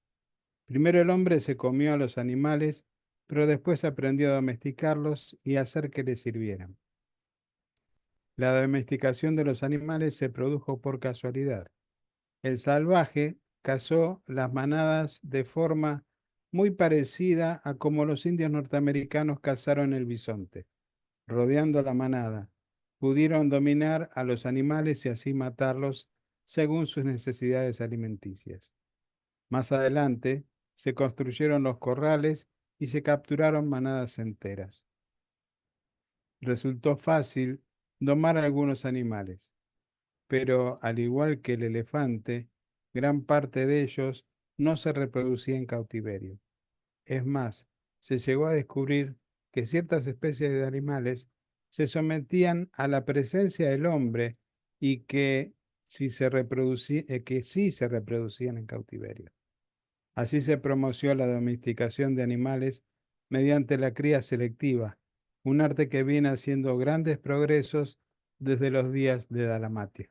Primero el hombre se comió a los animales, pero después aprendió a domesticarlos y a hacer que le sirvieran. La domesticación de los animales se produjo por casualidad. El salvaje cazó las manadas de forma muy parecida a como los indios norteamericanos cazaron el bisonte. Rodeando la manada, pudieron dominar a los animales y así matarlos según sus necesidades alimenticias. Más adelante, se construyeron los corrales y se capturaron manadas enteras. Resultó fácil domar algunos animales, pero al igual que el elefante, gran parte de ellos no se reproducía en cautiverio. Es más, se llegó a descubrir que ciertas especies de animales se sometían a la presencia del hombre y que sí se reproducían en cautiverio. Así se promovió la domesticación de animales mediante la cría selectiva, un arte que viene haciendo grandes progresos desde los días de Dalmatia.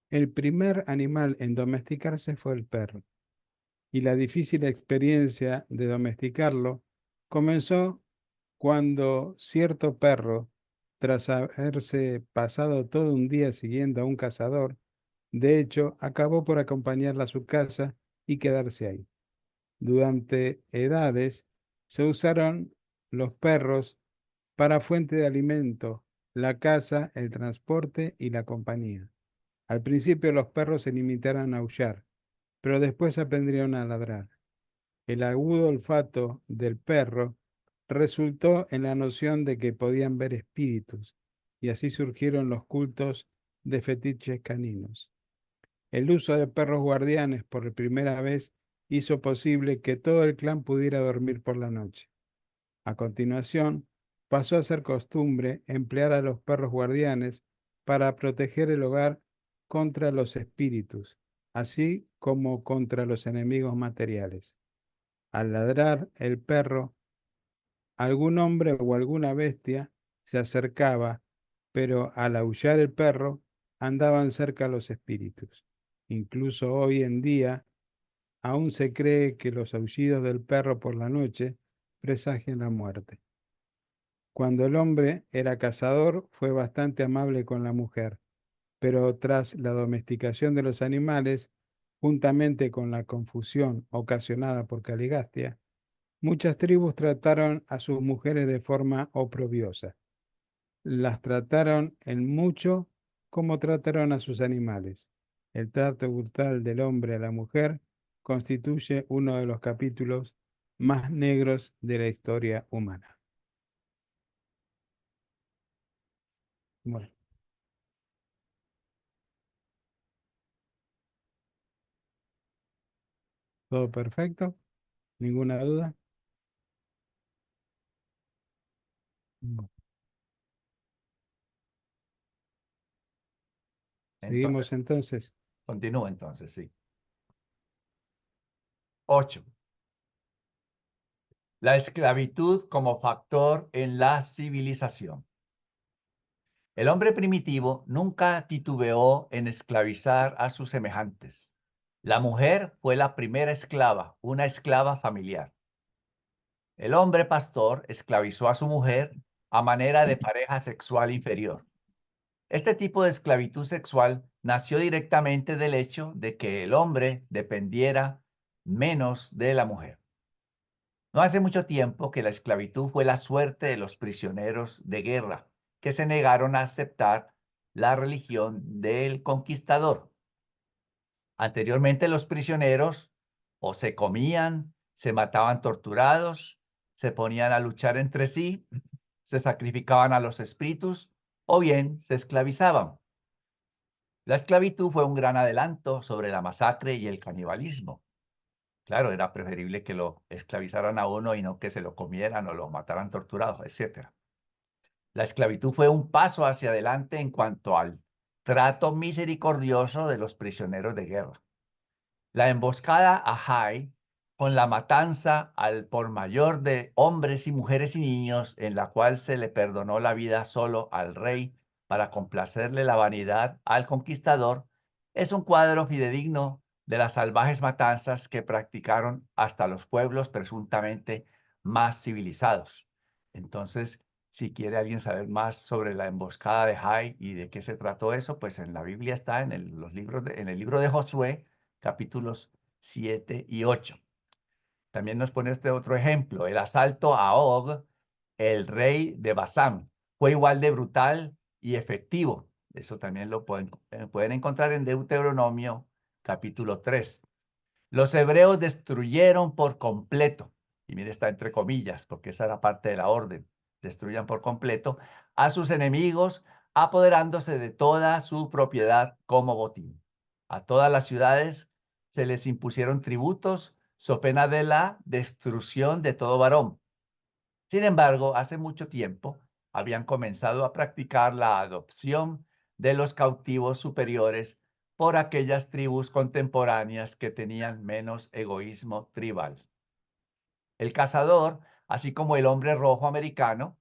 El primer animal en domesticarse fue el perro, y la difícil experiencia de domesticarlo comenzó cuando cierto perro, tras haberse pasado todo un día siguiendo a un cazador, de hecho, acabó por acompañarla a su casa y quedarse ahí. Durante edades se usaron los perros para fuente de alimento, la caza, el transporte y la compañía. Al principio los perros se limitaron a aullar, pero después aprendieron a ladrar. El agudo olfato del perro resultó en la noción de que podían ver espíritus, y así surgieron los cultos de fetiches caninos. El uso de perros guardianes por primera vez hizo posible que todo el clan pudiera dormir por la noche. A continuación, pasó a ser costumbre emplear a los perros guardianes para proteger el hogar contra los espíritus, así como contra los enemigos materiales. Al ladrar el perro, algún hombre o alguna bestia se acercaba, pero al aullar el perro, andaban cerca los espíritus. Incluso hoy en día, aún se cree que los aullidos del perro por la noche presagian la muerte. Cuando el hombre era cazador, fue bastante amable con la mujer, pero tras la domesticación de los animales, juntamente con la confusión ocasionada por Caligastia, muchas tribus trataron a sus mujeres de forma oprobiosa. Las trataron en mucho como trataron a sus animales. El trato brutal del hombre a la mujer constituye uno de los capítulos más negros de la historia humana. Bueno, todo perfecto, ninguna duda. Bueno, seguimos entonces. Continúo entonces, sí. 8. La esclavitud como factor en la civilización. El hombre primitivo nunca titubeó en esclavizar a sus semejantes. La mujer fue la primera esclava, una esclava familiar. El hombre pastor esclavizó a su mujer a manera de pareja sexual inferior. Este tipo de esclavitud sexual nació directamente del hecho de que el hombre dependiera menos de la mujer. No hace mucho tiempo que la esclavitud fue la suerte de los prisioneros de guerra, que se negaron a aceptar la religión del conquistador. Anteriormente los prisioneros o se comían, se mataban torturados, se ponían a luchar entre sí, se sacrificaban a los espíritus o bien se esclavizaban. La esclavitud fue un gran adelanto sobre la masacre y el canibalismo. Claro, era preferible que lo esclavizaran a uno y no que se lo comieran o lo mataran torturado, etc. La esclavitud fue un paso hacia adelante en cuanto al trato misericordioso de los prisioneros de guerra. La emboscada a Jai, con la matanza al por mayor de hombres y mujeres y niños, en la cual se le perdonó la vida solo al rey para complacerle la vanidad al conquistador, es un cuadro fidedigno de las salvajes matanzas que practicaron hasta los pueblos presuntamente más civilizados. Entonces, si quiere alguien saber más sobre la emboscada de Jai y de qué se trató eso, pues en la Biblia está en el libro de Josué, capítulos 7 y 8. También nos pone este otro ejemplo. El asalto a Og, el rey de Basán, fue igual de brutal y efectivo. Eso también lo pueden encontrar en Deuteronomio, capítulo 3. Los hebreos destruyeron por completo, y mire, está entre comillas, porque esa era parte de la orden, destruyan por completo a sus enemigos, apoderándose de toda su propiedad como botín. A todas las ciudades se les impusieron tributos, so pena de la destrucción de todo varón. Sin embargo, hace mucho tiempo, habían comenzado a practicar la adopción de los cautivos superiores por aquellas tribus contemporáneas que tenían menos egoísmo tribal. El cazador, así como el hombre rojo americano,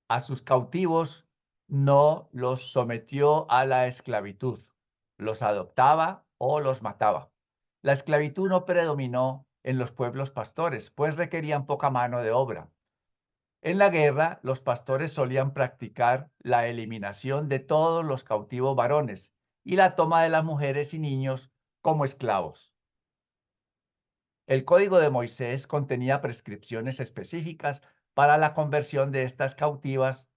a sus cautivos no los sometió a la esclavitud, los adoptaba o los mataba. La esclavitud no predominó en los pueblos pastores, pues requerían poca mano de obra. En la guerra, los pastores solían practicar la eliminación de todos los cautivos varones y la toma de las mujeres y niños como esclavos. El Código de Moisés contenía prescripciones específicas para la conversión de estas cautivas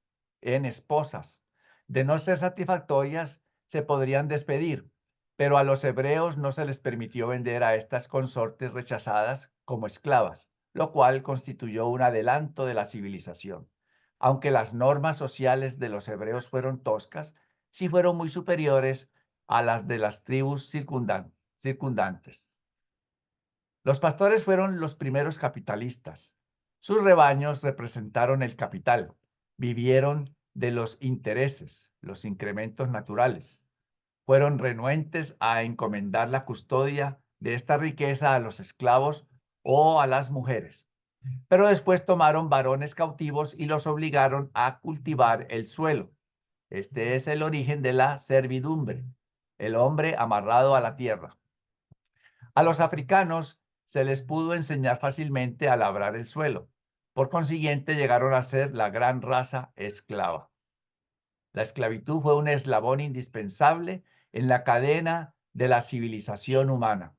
en esposas. De no ser satisfactorias, se podrían despedir, pero a los hebreos no se les permitió vender a estas consortes rechazadas como esclavas, lo cual constituyó un adelanto de la civilización. Aunque las normas sociales de los hebreos fueron toscas, sí fueron muy superiores a las de las tribus circundantes. Los pastores fueron los primeros capitalistas. Sus rebaños representaron el capital. Vivieron de los intereses, los incrementos naturales. Fueron renuentes a encomendar la custodia de esta riqueza a los esclavos o a las mujeres. Pero después tomaron varones cautivos y los obligaron a cultivar el suelo. Este es el origen de la servidumbre, el hombre amarrado a la tierra. A los africanos se les pudo enseñar fácilmente a labrar el suelo. Por consiguiente, llegaron a ser la gran raza esclava. La esclavitud fue un eslabón indispensable en la cadena de la civilización humana.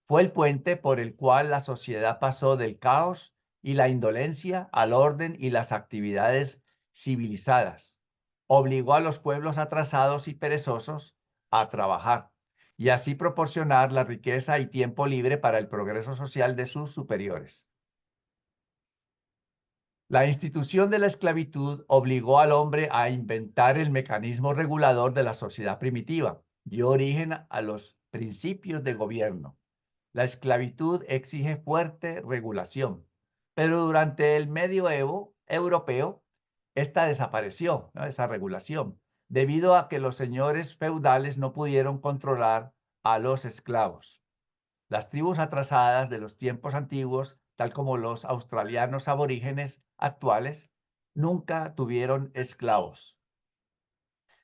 Fue el puente por el cual la sociedad pasó del caos y la indolencia al orden y las actividades civilizadas. Obligó a los pueblos atrasados y perezosos a trabajar y así proporcionar la riqueza y tiempo libre para el progreso social de sus superiores. La institución de la esclavitud obligó al hombre a inventar el mecanismo regulador de la sociedad primitiva, dio origen a los principios de gobierno. La esclavitud exige fuerte regulación, pero durante el medioevo europeo, esta desapareció, ¿no? Esa regulación, debido a que los señores feudales no pudieron controlar a los esclavos. Las tribus atrasadas de los tiempos antiguos, tal como los australianos aborígenes actuales, nunca tuvieron esclavos.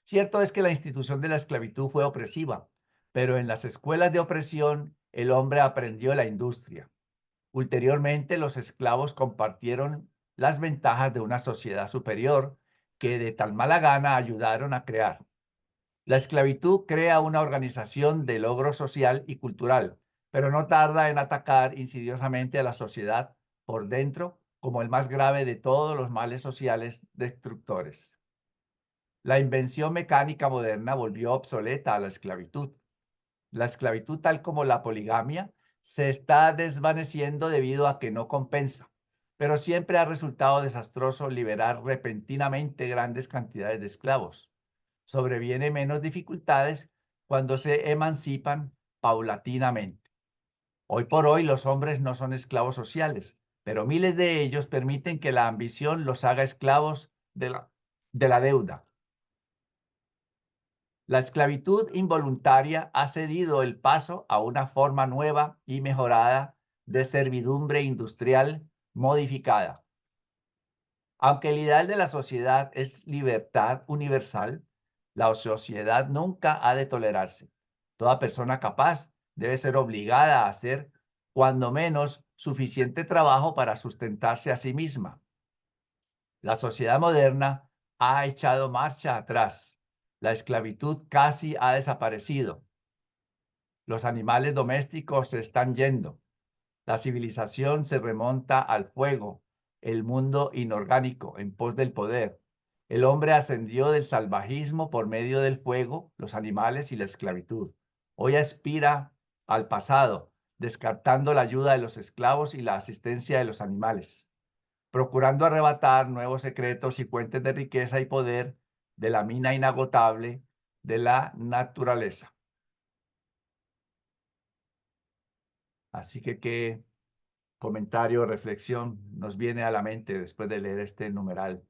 Cierto es que la institución de la esclavitud fue opresiva, pero en las escuelas de opresión el hombre aprendió la industria. Ulteriormente, los esclavos compartieron las ventajas de una sociedad superior que de tal mala gana ayudaron a crear. La esclavitud crea una organización de logro social y cultural, pero no tarda en atacar insidiosamente a la sociedad por dentro como el más grave de todos los males sociales destructores. La invención mecánica moderna volvió obsoleta a la esclavitud. La esclavitud, tal como la poligamia, se está desvaneciendo debido a que no compensa, pero siempre ha resultado desastroso liberar repentinamente grandes cantidades de esclavos. Sobreviene menos dificultades cuando se emancipan paulatinamente. Hoy por hoy los hombres no son esclavos sociales, pero miles de ellos permiten que la ambición los haga esclavos de la deuda. La esclavitud involuntaria ha cedido el paso a una forma nueva y mejorada de servidumbre industrial modificada. Aunque el ideal de la sociedad es libertad universal, la sociedad nunca ha de tolerarse. Toda persona capaz debe ser obligada a hacer, cuando menos, suficiente trabajo para sustentarse a sí misma. La sociedad moderna ha echado marcha atrás. La esclavitud casi ha desaparecido. Los animales domésticos se están yendo. La civilización se remonta al fuego, el mundo inorgánico en pos del poder. El hombre ascendió del salvajismo por medio del fuego, los animales y la esclavitud. Hoy aspira al pasado, descartando la ayuda de los esclavos y la asistencia de los animales, procurando arrebatar nuevos secretos y fuentes de riqueza y poder de la mina inagotable de la naturaleza. Así que, ¿qué comentario o reflexión nos viene a la mente después de leer este numeral?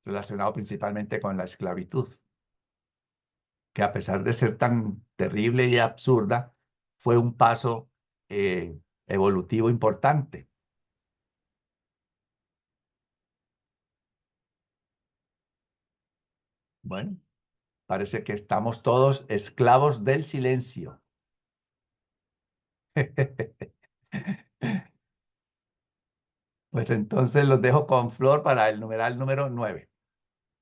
relacionado principalmente con la esclavitud, que a pesar de ser tan terrible y absurda, fue un paso evolutivo importante. Bueno, parece que estamos todos esclavos del silencio. Pues entonces los dejo con Flor para el numeral número 9.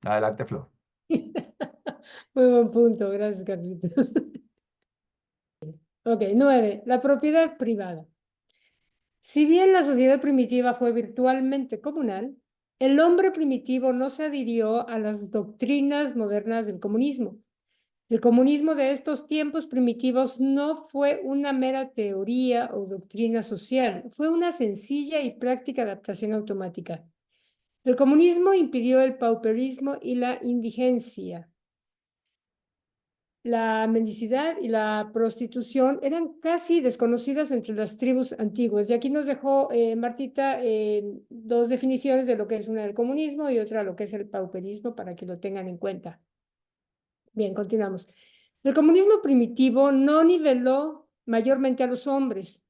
Adelante, Flor. Muy buen punto, gracias, Carlitos. Ok, 9. La propiedad privada. Si bien la sociedad primitiva fue virtualmente comunal, el hombre primitivo no se adhirió a las doctrinas modernas del comunismo. El comunismo de estos tiempos primitivos no fue una mera teoría o doctrina social, fue una sencilla y práctica adaptación automática. El comunismo impidió el pauperismo y la indigencia. La mendicidad y la prostitución eran casi desconocidas entre las tribus antiguas. Y aquí nos dejó Martita dos definiciones de lo que es una del comunismo y otra lo que es el pauperismo para que lo tengan en cuenta. Bien, continuamos. El comunismo primitivo no niveló mayormente a los hombres,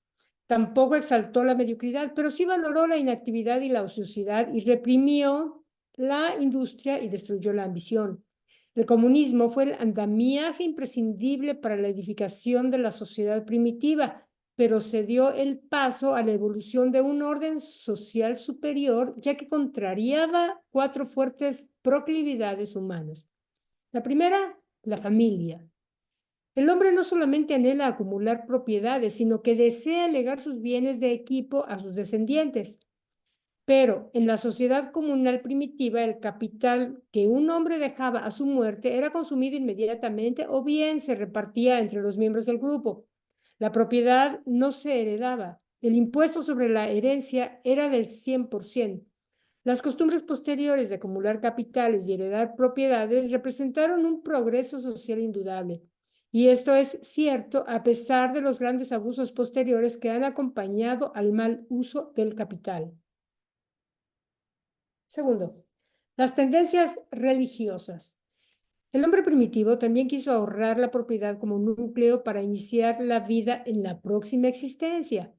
tampoco exaltó la mediocridad, pero sí valoró la inactividad y la ociosidad y reprimió la industria y destruyó la ambición. El comunismo fue el andamiaje imprescindible para la edificación de la sociedad primitiva, pero se dio el paso a la evolución de un orden social superior, ya que contrariaba 4 fuertes proclividades humanas. La primera, la familia. El hombre no solamente anhela acumular propiedades, sino que desea legar sus bienes de equipo a sus descendientes. Pero en la sociedad comunal primitiva, el capital que un hombre dejaba a su muerte era consumido inmediatamente o bien se repartía entre los miembros del grupo. La propiedad no se heredaba. El impuesto sobre la herencia era del 100%. Las costumbres posteriores de acumular capitales y heredar propiedades representaron un progreso social indudable. Y esto es cierto a pesar de los grandes abusos posteriores que han acompañado al mal uso del capital. Segundo, las tendencias religiosas. El hombre primitivo también quiso ahorrar la propiedad como núcleo para iniciar la vida en la próxima existencia.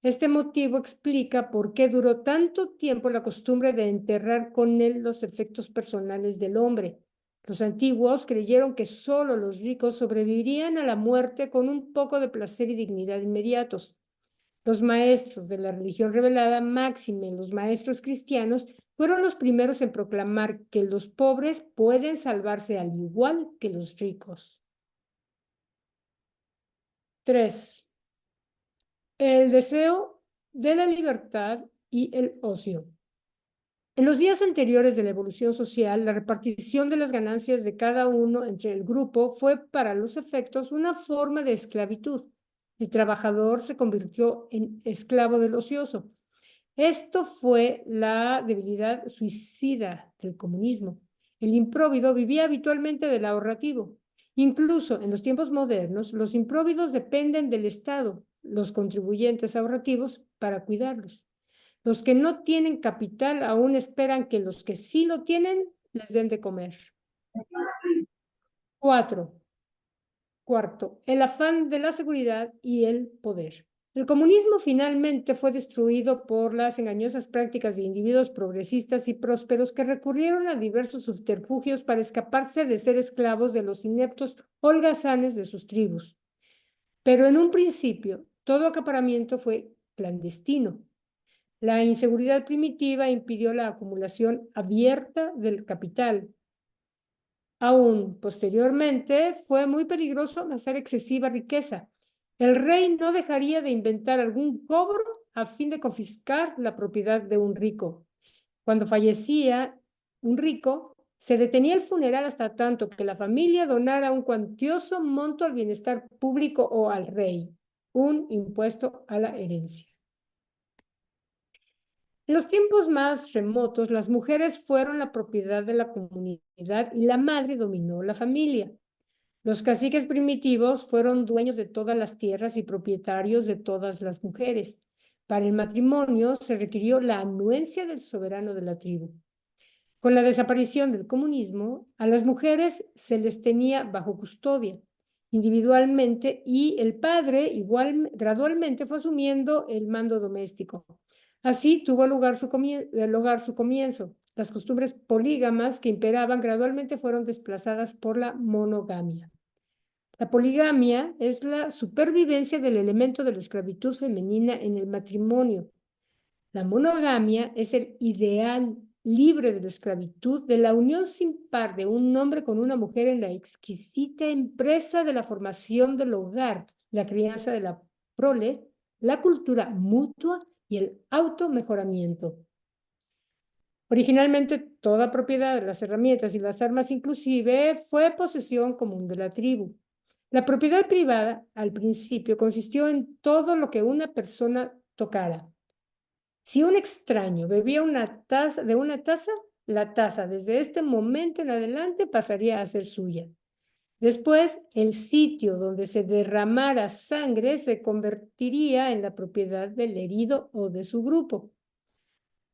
Este motivo explica por qué duró tanto tiempo la costumbre de enterrar con él los efectos personales del hombre. Los antiguos creyeron que solo los ricos sobrevivirían a la muerte con un poco de placer y dignidad inmediatos. Los maestros de la religión revelada, máxime los maestros cristianos, fueron los primeros en proclamar que los pobres pueden salvarse al igual que los ricos. 3. El deseo de la libertad y el ocio. En los días anteriores de la evolución social, la repartición de las ganancias de cada uno entre el grupo fue para los efectos una forma de esclavitud. El trabajador se convirtió en esclavo del ocioso. Esto fue la debilidad suicida del comunismo. El impróvido vivía habitualmente del ahorrativo. Incluso en los tiempos modernos, los impróvidos dependen del Estado, los contribuyentes ahorrativos, para cuidarlos. Los que no tienen capital aún esperan que los que sí lo tienen les den de comer. 4. Cuarto, el afán de la seguridad y el poder. El comunismo finalmente fue destruido por las engañosas prácticas de individuos progresistas y prósperos que recurrieron a diversos subterfugios para escaparse de ser esclavos de los ineptos holgazanes de sus tribus. Pero en un principio, todo acaparamiento fue clandestino. La inseguridad primitiva impidió la acumulación abierta del capital. Aún posteriormente, fue muy peligroso amasar excesiva riqueza. El rey no dejaría de inventar algún cobro a fin de confiscar la propiedad de un rico. Cuando fallecía un rico, se detenía el funeral hasta tanto que la familia donara un cuantioso monto al bienestar público o al rey, un impuesto a la herencia. En los tiempos más remotos, las mujeres fueron la propiedad de la comunidad y la madre dominó la familia. Los caciques primitivos fueron dueños de todas las tierras y propietarios de todas las mujeres. Para el matrimonio se requirió la anuencia del soberano de la tribu. Con la desaparición del comunismo, a las mujeres se les tenía bajo custodia individualmente y el padre gradualmente fue asumiendo el mando doméstico. Así tuvo lugar su comienzo. Las costumbres polígamas que imperaban gradualmente fueron desplazadas por la monogamia. La poligamia es la supervivencia del elemento de la esclavitud femenina en el matrimonio. La monogamia es el ideal libre de la esclavitud, de la unión sin par de un hombre con una mujer en la exquisita empresa de la formación del hogar, la crianza de la prole, la cultura mutua y el automejoramiento. Originalmente, toda propiedad de las herramientas y las armas inclusive fue posesión común de la tribu. La propiedad privada, al principio, consistió en todo lo que una persona tocara. Si un extraño bebía de una taza, la taza desde este momento en adelante pasaría a ser suya. Después, el sitio donde se derramara sangre se convertiría en la propiedad del herido o de su grupo.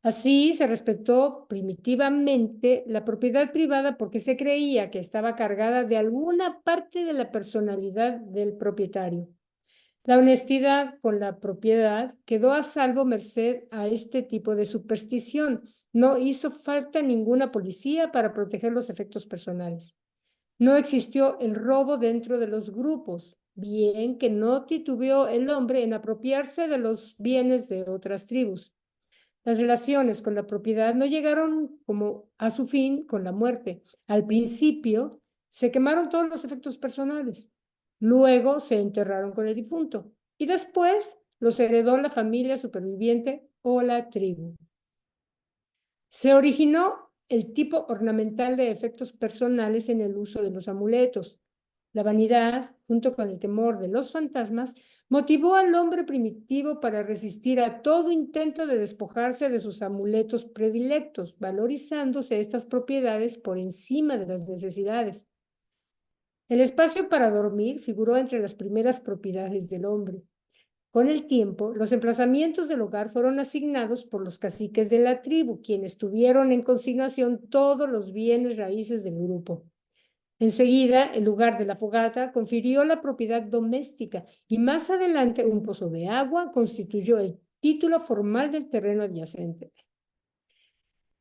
Así se respetó primitivamente la propiedad privada porque se creía que estaba cargada de alguna parte de la personalidad del propietario. La honestidad con la propiedad quedó a salvo merced a este tipo de superstición. No hizo falta ninguna policía para proteger los efectos personales. No existió el robo dentro de los grupos, bien que no titubeó el hombre en apropiarse de los bienes de otras tribus. Las relaciones con la propiedad no llegaron como a su fin con la muerte. Al principio se quemaron todos los efectos personales. Luego se enterraron con el difunto y después los heredó la familia superviviente o la tribu. Se originó el tipo ornamental de efectos personales en el uso de los amuletos. La vanidad, junto con el temor de los fantasmas, motivó al hombre primitivo para resistir a todo intento de despojarse de sus amuletos predilectos, valorizándose estas propiedades por encima de las necesidades. El espacio para dormir figuró entre las primeras propiedades del hombre. Con el tiempo, los emplazamientos del hogar fueron asignados por los caciques de la tribu, quienes tuvieron en consignación todos los bienes raíces del grupo. Enseguida, el lugar de la fogata confirió la propiedad doméstica y más adelante un pozo de agua constituyó el título formal del terreno adyacente.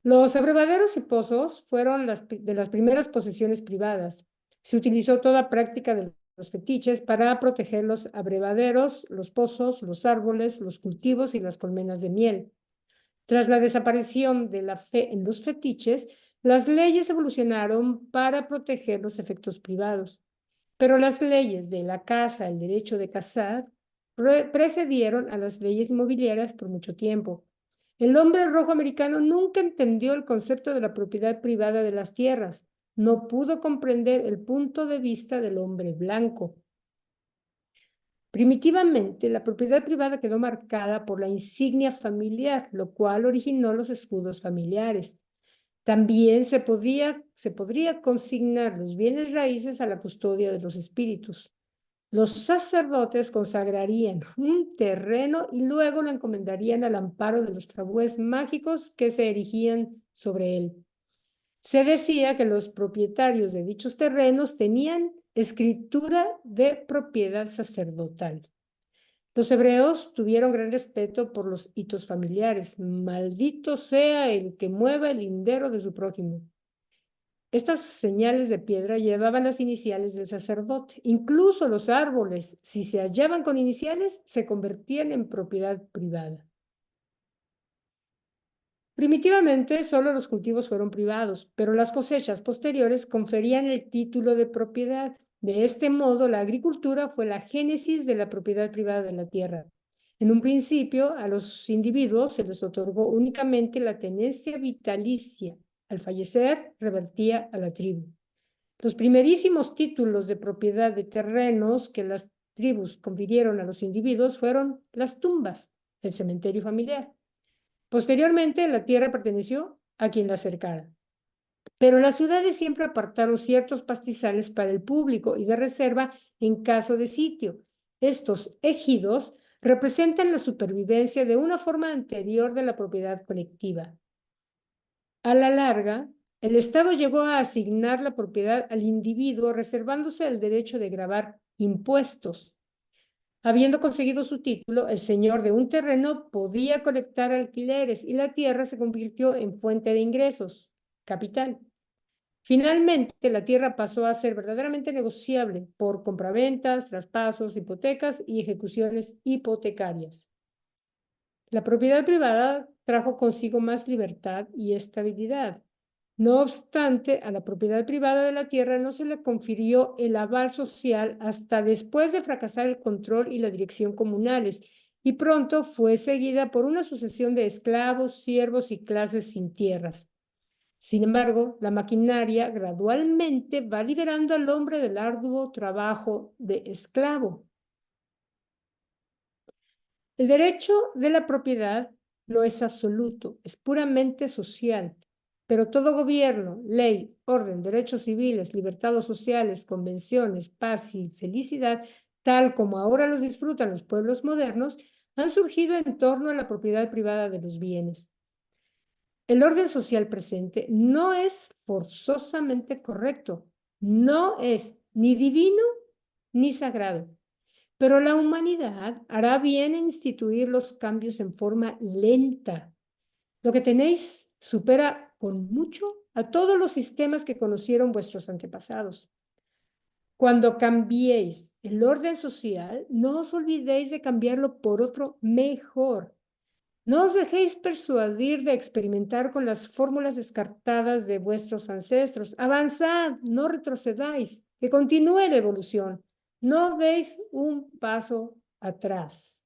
Los abrevaderos y pozos fueron de las primeras posesiones privadas. Se utilizó toda práctica de los fetiches para proteger los abrevaderos, los pozos, los árboles, los cultivos y las colmenas de miel. Tras la desaparición de la fe en los fetiches, las leyes evolucionaron para proteger los efectos privados, pero las leyes de la casa, el derecho de cazar, precedieron a las leyes inmobiliarias por mucho tiempo. El hombre rojo americano nunca entendió el concepto de la propiedad privada de las tierras. No pudo comprender el punto de vista del hombre blanco. Primitivamente, la propiedad privada quedó marcada por la insignia familiar, lo cual originó los escudos familiares. También se podría consignar los bienes raíces a la custodia de los espíritus. Los sacerdotes consagrarían un terreno y luego lo encomendarían al amparo de los tabúes mágicos que se erigían sobre él. Se decía que los propietarios de dichos terrenos tenían escritura de propiedad sacerdotal. Los hebreos tuvieron gran respeto por los hitos familiares. Maldito sea el que mueva el lindero de su prójimo. Estas señales de piedra llevaban las iniciales del sacerdote. Incluso los árboles, si se hallaban con iniciales, se convertían en propiedad privada. Primitivamente, solo los cultivos fueron privados, pero las cosechas posteriores conferían el título de propiedad. De este modo, la agricultura fue la génesis de la propiedad privada de la tierra. En un principio, a los individuos se les otorgó únicamente la tenencia vitalicia. Al fallecer, revertía a la tribu. Los primerísimos títulos de propiedad de terrenos que las tribus confirieron a los individuos fueron las tumbas, el cementerio familiar. Posteriormente, la tierra perteneció a quien la cercara. Pero las ciudades siempre apartaron ciertos pastizales para el público y de reserva en caso de sitio. Estos ejidos representan la supervivencia de una forma anterior de la propiedad colectiva. A la larga, El Estado llegó a asignar la propiedad al individuo, reservándose el derecho de gravar impuestos. Habiendo conseguido su título, el señor de un terreno podía colectar alquileres y la tierra se convirtió en fuente de ingresos, capital. Finalmente, la tierra pasó a ser verdaderamente negociable por compraventas, traspasos, hipotecas y ejecuciones hipotecarias. La propiedad privada trajo consigo más libertad y estabilidad. No obstante, a la propiedad privada de la tierra no se le confirió el aval social hasta después de fracasar el control y la dirección comunales, y pronto fue seguida por una sucesión de esclavos, siervos y clases sin tierras. Sin embargo, la maquinaria gradualmente va liberando al hombre del arduo trabajo de esclavo. El derecho de la propiedad no es absoluto, es puramente social, pero todo gobierno, ley, orden, derechos civiles, libertades sociales, convenciones, paz y felicidad, tal como ahora los disfrutan los pueblos modernos, han surgido en torno a la propiedad privada de los bienes. El orden social presente no es forzosamente correcto, no es ni divino ni sagrado, pero la humanidad hará bien en instituir los cambios en forma lenta. Lo que tenéis supera con mucho a todos los sistemas que conocieron vuestros antepasados. Cuando cambiéis el orden social, no os olvidéis de cambiarlo por otro mejor. No os dejéis persuadir de experimentar con las fórmulas descartadas de vuestros ancestros. Avanzad, no retrocedáis, que continúe la evolución. No deis un paso atrás.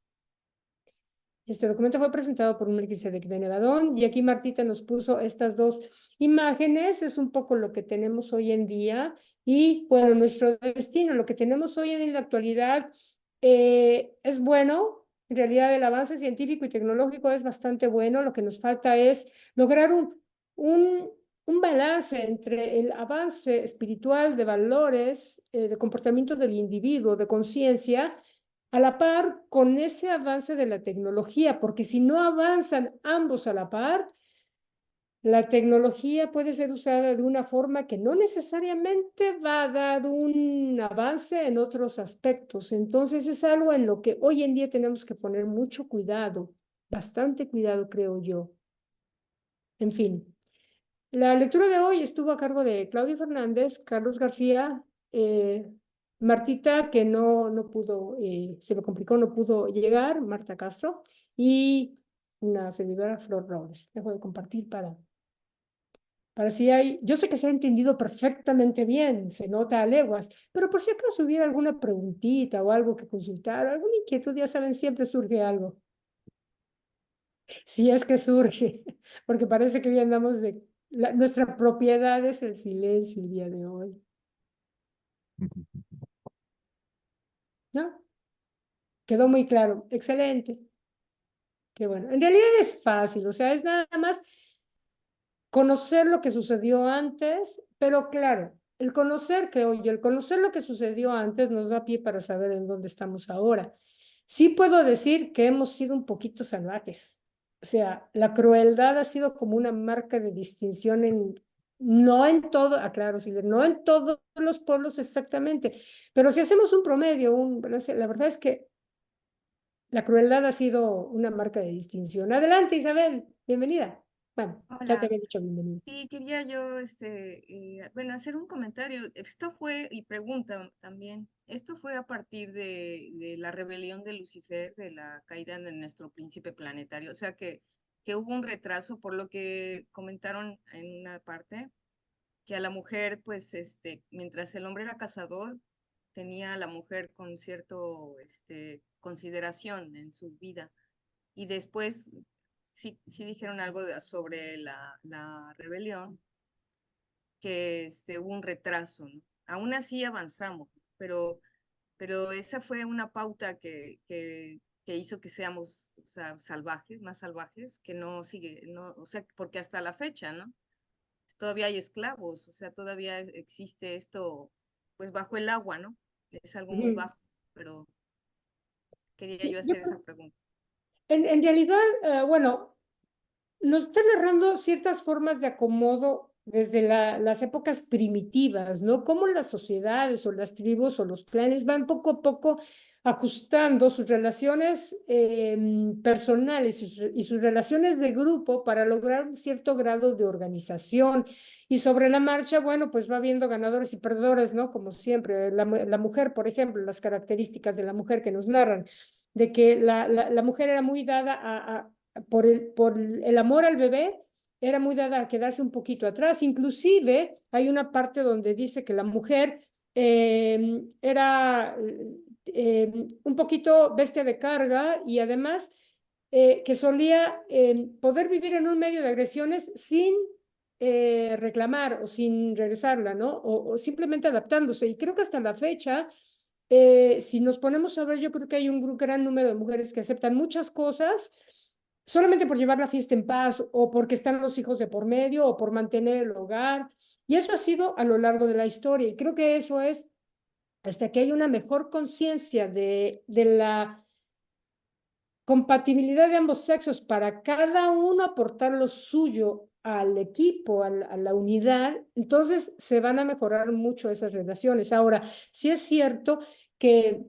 Este documento fue presentado por Melquisedec de Nevadón y aquí Martita nos puso estas dos imágenes. Es un poco lo que tenemos hoy en día y, bueno, nuestro destino, lo que tenemos hoy en la actualidad es bueno. En realidad el avance científico y tecnológico es bastante bueno. Lo que nos falta es lograr un balance entre el avance espiritual de valores, de comportamiento del individuo, de conciencia, a la par con ese avance de la tecnología, porque si no avanzan ambos a la par, la tecnología puede ser usada de una forma que no necesariamente va a dar un avance en otros aspectos. Entonces es algo en lo que hoy en día tenemos que poner mucho cuidado, bastante cuidado, creo yo. En fin, la lectura de hoy estuvo a cargo de Claudia Fernández, Carlos García, Martita, que no pudo, se me complicó, no pudo llegar, Marta Castro, y una servidora, Flor Robles. Dejo de compartir para si hay, yo sé que se ha entendido perfectamente bien, se nota a leguas, pero por si acaso hubiera alguna preguntita o algo que consultar, alguna inquietud, ya saben, siempre surge algo. Si es que surge, porque parece que hoy andamos de, nuestra propiedad es el silencio el día de hoy, ¿no? Quedó muy claro, excelente. Qué bueno, en realidad es fácil, o sea, es nada más conocer lo que sucedió antes, pero claro, el conocer lo que sucedió antes nos da pie para saber en dónde estamos ahora. Sí puedo decir que hemos sido un poquito salvajes. O sea, la crueldad ha sido como una marca de distinción no en todo, aclaro, no en todos los pueblos exactamente, pero si hacemos un promedio, la verdad es que la crueldad ha sido una marca de distinción. Adelante, Isabel, bienvenida. Bueno, ya te Hola, había dicho bienvenida. sí, quería yo, bueno, hacer un comentario. Esto fue, y pregunta también, esto fue a partir de la rebelión de Lucifer, de la caída de nuestro príncipe planetario, o sea que hubo un retraso, por lo que comentaron en una parte, que a la mujer, pues, mientras el hombre era cazador, tenía a la mujer con cierto, consideración en su vida, y después sí dijeron algo sobre la rebelión, que hubo un retraso, ¿no? Aún así avanzamos, pero esa fue una pauta que hizo que seamos, o sea, salvajes, más salvajes, que no sigue, no, o sea, porque hasta la fecha, ¿no? Todavía hay esclavos, o sea, todavía existe esto, pues bajo el agua, ¿no? Es algo muy bajo, pero quería Sí, yo hacer esa pregunta. en realidad, bueno, nos está narrando ciertas formas de acomodo desde las épocas primitivas, ¿no? Cómo las sociedades o las tribus o los clanes van poco a poco ajustando sus relaciones personales y sus relaciones de grupo para lograr un cierto grado de organización. Y sobre la marcha, bueno, pues va habiendo ganadores y perdedores, ¿no? Como siempre, la mujer, por ejemplo, las características de la mujer que nos narran, de que la mujer era muy dada por el amor al bebé, era muy dada a quedarse un poquito atrás. Inclusive hay una parte donde dice que la mujer era un poquito bestia de carga y además que solía poder vivir en un medio de agresiones sin reclamar o sin regresarla, ¿no? O simplemente adaptándose. Y creo que hasta la fecha, si nos ponemos a ver, yo creo que hay un gran número de mujeres que aceptan muchas cosas solamente por llevar la fiesta en paz o porque están los hijos de por medio o por mantener el hogar. Y eso ha sido a lo largo de la historia. Y creo que eso es hasta que hay una mejor conciencia de la compatibilidad de ambos sexos para cada uno aportar lo suyo al equipo, a la unidad, entonces se van a mejorar mucho esas relaciones. Ahora, sí es cierto que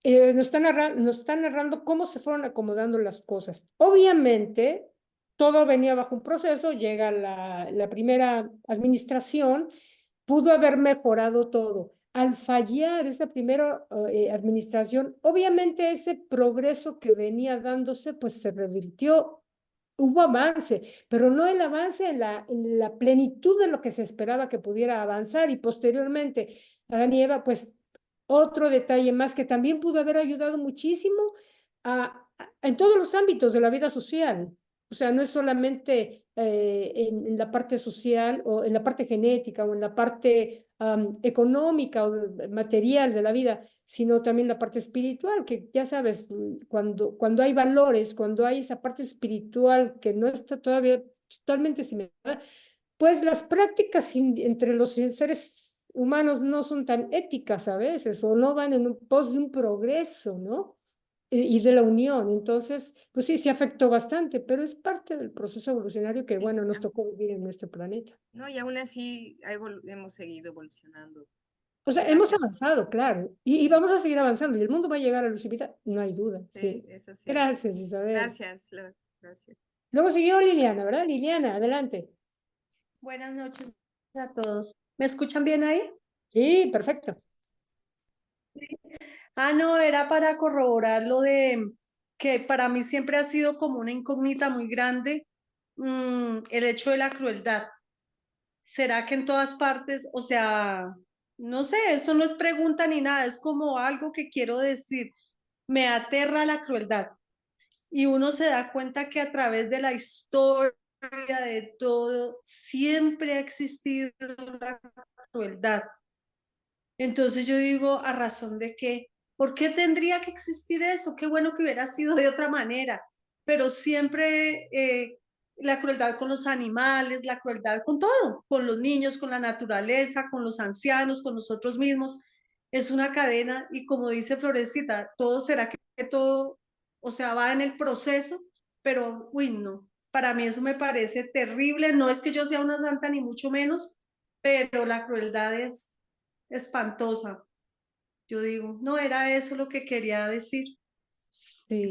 nos están narrando cómo se fueron acomodando las cosas. Obviamente, todo venía bajo un proceso, llega la primera administración, pudo haber mejorado todo. Al fallar esa primera administración, obviamente ese progreso que venía dándose, pues se revirtió. Hubo avance, pero no el avance en la plenitud de lo que se esperaba que pudiera avanzar y posteriormente Adán y Eva, pues otro detalle más que también pudo haber ayudado muchísimo en todos los ámbitos de la vida social. O sea, no es solamente en la parte social o en la parte genética o en la parte económica o material de la vida, sino también la parte espiritual, que ya sabes, cuando hay valores, cuando hay esa parte espiritual que no está todavía totalmente cimentada, pues las prácticas entre los seres humanos no son tan éticas a veces o no van en pos de un progreso, ¿no? Y de la unión. Entonces, pues sí, se afectó bastante, pero es parte del proceso evolucionario que, bueno, nos tocó vivir en nuestro planeta. No, y aún así hemos seguido evolucionando. O sea, hemos Gracias. avanzado, claro, y vamos a seguir avanzando, y el mundo va a llegar a luz y vida, no hay duda. Sí, Sí. eso es cierto. Gracias, Isabel. Gracias, Flor. Gracias. Luego siguió Liliana, ¿verdad? Liliana, adelante. Buenas noches a todos. ¿Me escuchan bien ahí? Sí, perfecto. No, era para corroborar lo de que para mí siempre ha sido como una incógnita muy grande el hecho de la crueldad. ¿Será que en todas partes, o sea, no sé, esto no es pregunta ni nada, es como algo que quiero decir, me aterra la crueldad. Y uno se da cuenta que a través de la historia, de todo, siempre ha existido la crueldad. Entonces yo digo, ¿a razón de qué? ¿Por qué tendría que existir eso? Qué bueno que hubiera sido de otra manera, pero siempre la crueldad con los animales, la crueldad con todo, con los niños, con la naturaleza, con los ancianos, con nosotros mismos, es una cadena y como dice Florecita, todo será que todo, o sea, va en el proceso, pero, uy, no, para mí eso me parece terrible, no es que yo sea una santa ni mucho menos, pero la crueldad es espantosa. Yo digo, no era eso lo que quería decir. Sí,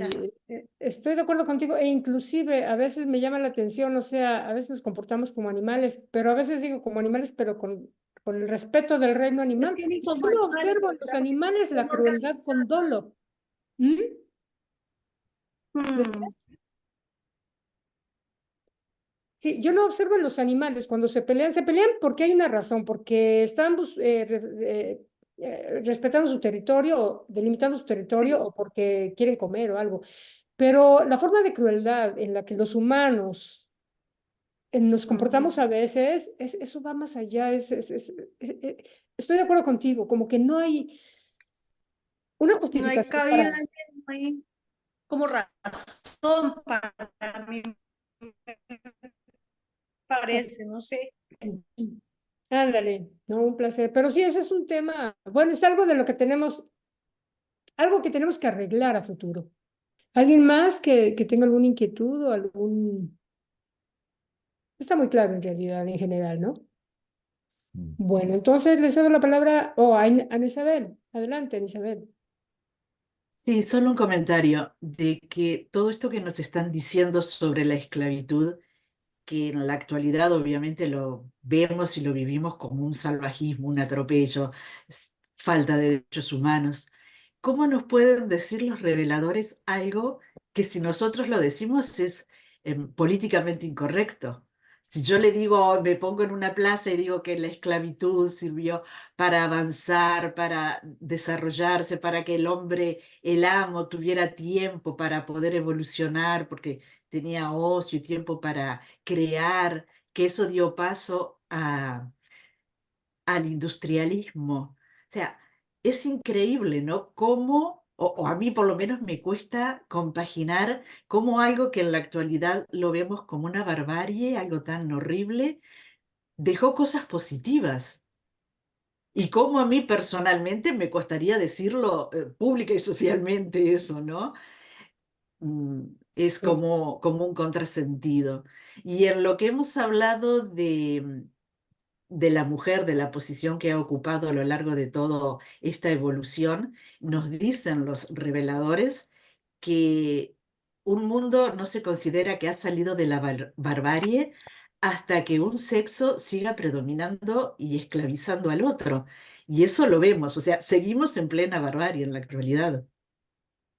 estoy de acuerdo contigo e inclusive a veces me llama la atención, o sea, a veces nos comportamos como animales, pero a veces digo como animales, pero con el respeto del reino animal. Es que ni como Yo no animales, observo en los animales la crueldad con dolo. ¿Mm? Sí, yo no observo en los animales cuando se pelean porque hay una razón, porque están respetando su territorio, o delimitando su territorio, Sí. o porque quieren comer o algo. Pero la forma de crueldad en la que los humanos nos comportamos a veces, eso va más allá. Estoy de acuerdo contigo, como que no hay una No hay justificación cabida, no hay como razón para mí, parece, no sé. Ándale, no, un placer. Pero sí, ese es un tema, bueno, es algo de lo que tenemos, algo que tenemos que arreglar a futuro. ¿Alguien más que tenga alguna inquietud o Está muy claro en realidad, en general, ¿no? Mm. Bueno, entonces le cedo la palabra a Ana Isabel. Adelante, Ana Isabel. Sí, solo un comentario de que todo esto que nos están diciendo sobre la esclavitud, que en la actualidad obviamente lo vemos y lo vivimos como un salvajismo, un atropello, falta de derechos humanos. ¿Cómo nos pueden decir los reveladores algo que si nosotros lo decimos es políticamente incorrecto? Si yo le digo, me pongo en una plaza y digo que la esclavitud sirvió para avanzar, para desarrollarse, para que el hombre, el amo, tuviera tiempo para poder evolucionar, porque tenía ocio y tiempo para crear, que eso dio paso al industrialismo. O sea, es increíble, ¿no? Cómo, o a mí por lo menos me cuesta compaginar cómo algo que en la actualidad lo vemos como una barbarie, algo tan horrible, dejó cosas positivas. Y cómo a mí personalmente me costaría decirlo pública y socialmente eso, ¿no? Es Sí. como un contrasentido. Y en lo que hemos hablado de la mujer, de la posición que ha ocupado a lo largo de toda esta evolución, nos dicen los reveladores que un mundo no se considera que ha salido de la barbarie hasta que un sexo siga predominando y esclavizando al otro. Y eso lo vemos, o sea, seguimos en plena barbarie en la actualidad.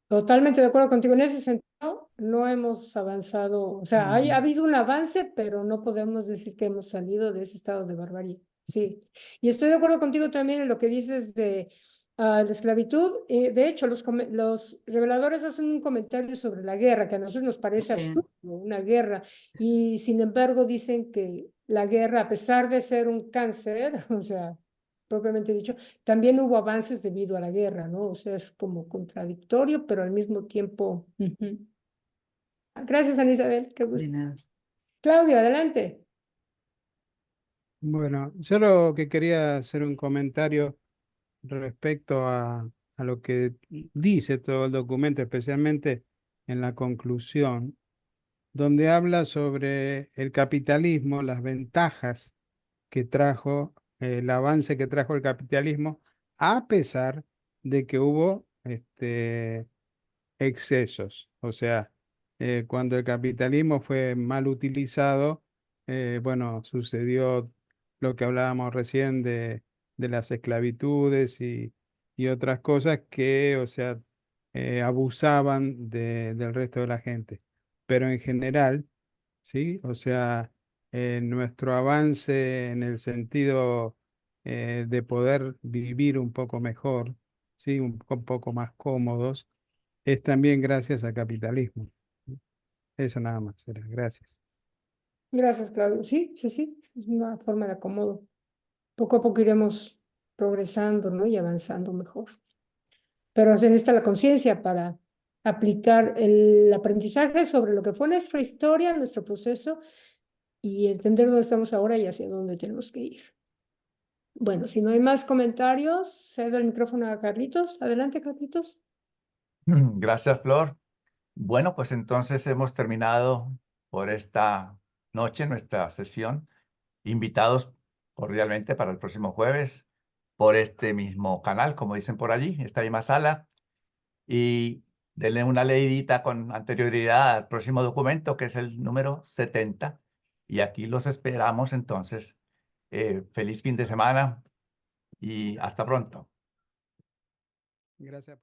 Totalmente de acuerdo contigo. En ese sentido, no hemos avanzado, o sea, ha habido un avance, pero no podemos decir que hemos salido de ese estado de barbarie. Sí. Y estoy de acuerdo contigo también en lo que dices de la esclavitud. De hecho, los reveladores hacen un comentario sobre la guerra, que a nosotros nos parece Sí. absurdo, una guerra. Y sin embargo, dicen que la guerra, a pesar de ser un cáncer, o sea, propiamente dicho, también hubo avances debido a la guerra, ¿no? O sea, es como contradictorio, pero al mismo tiempo. Gracias, Ana Isabel, qué De gusto. nada. Claudio, adelante. Bueno, yo lo que quería hacer un comentario respecto a lo que dice todo el documento, especialmente en la conclusión, donde habla sobre el capitalismo, las ventajas que trajo, el avance que trajo el capitalismo, a pesar de que hubo excesos. O sea, cuando el capitalismo fue mal utilizado, bueno, sucedió lo que hablábamos recién de las esclavitudes y otras cosas que, o sea, abusaban del resto de la gente. Pero en general, ¿sí? O sea, nuestro avance en el sentido de poder vivir un poco mejor, ¿sí? Poco más cómodos, es también gracias al capitalismo. Eso nada más era. Gracias. Gracias, Claudio. Sí, sí, sí, es una forma de acomodo. Poco a poco iremos progresando, ¿no? Y avanzando mejor. Pero se necesita la conciencia para aplicar el aprendizaje sobre lo que fue nuestra historia, nuestro proceso, y entender dónde estamos ahora y hacia dónde tenemos que ir. Bueno, si no hay más comentarios, cedo el micrófono a Carlitos. Adelante, Carlitos. Gracias, Flor. Bueno, pues entonces hemos terminado por esta noche nuestra sesión. Invitados cordialmente para el próximo jueves por este mismo canal, como dicen por allí, esta misma sala. Y denle una leidita con anterioridad al próximo documento, que es el número 70. Y aquí los esperamos entonces. Feliz fin de semana y hasta pronto. Gracias.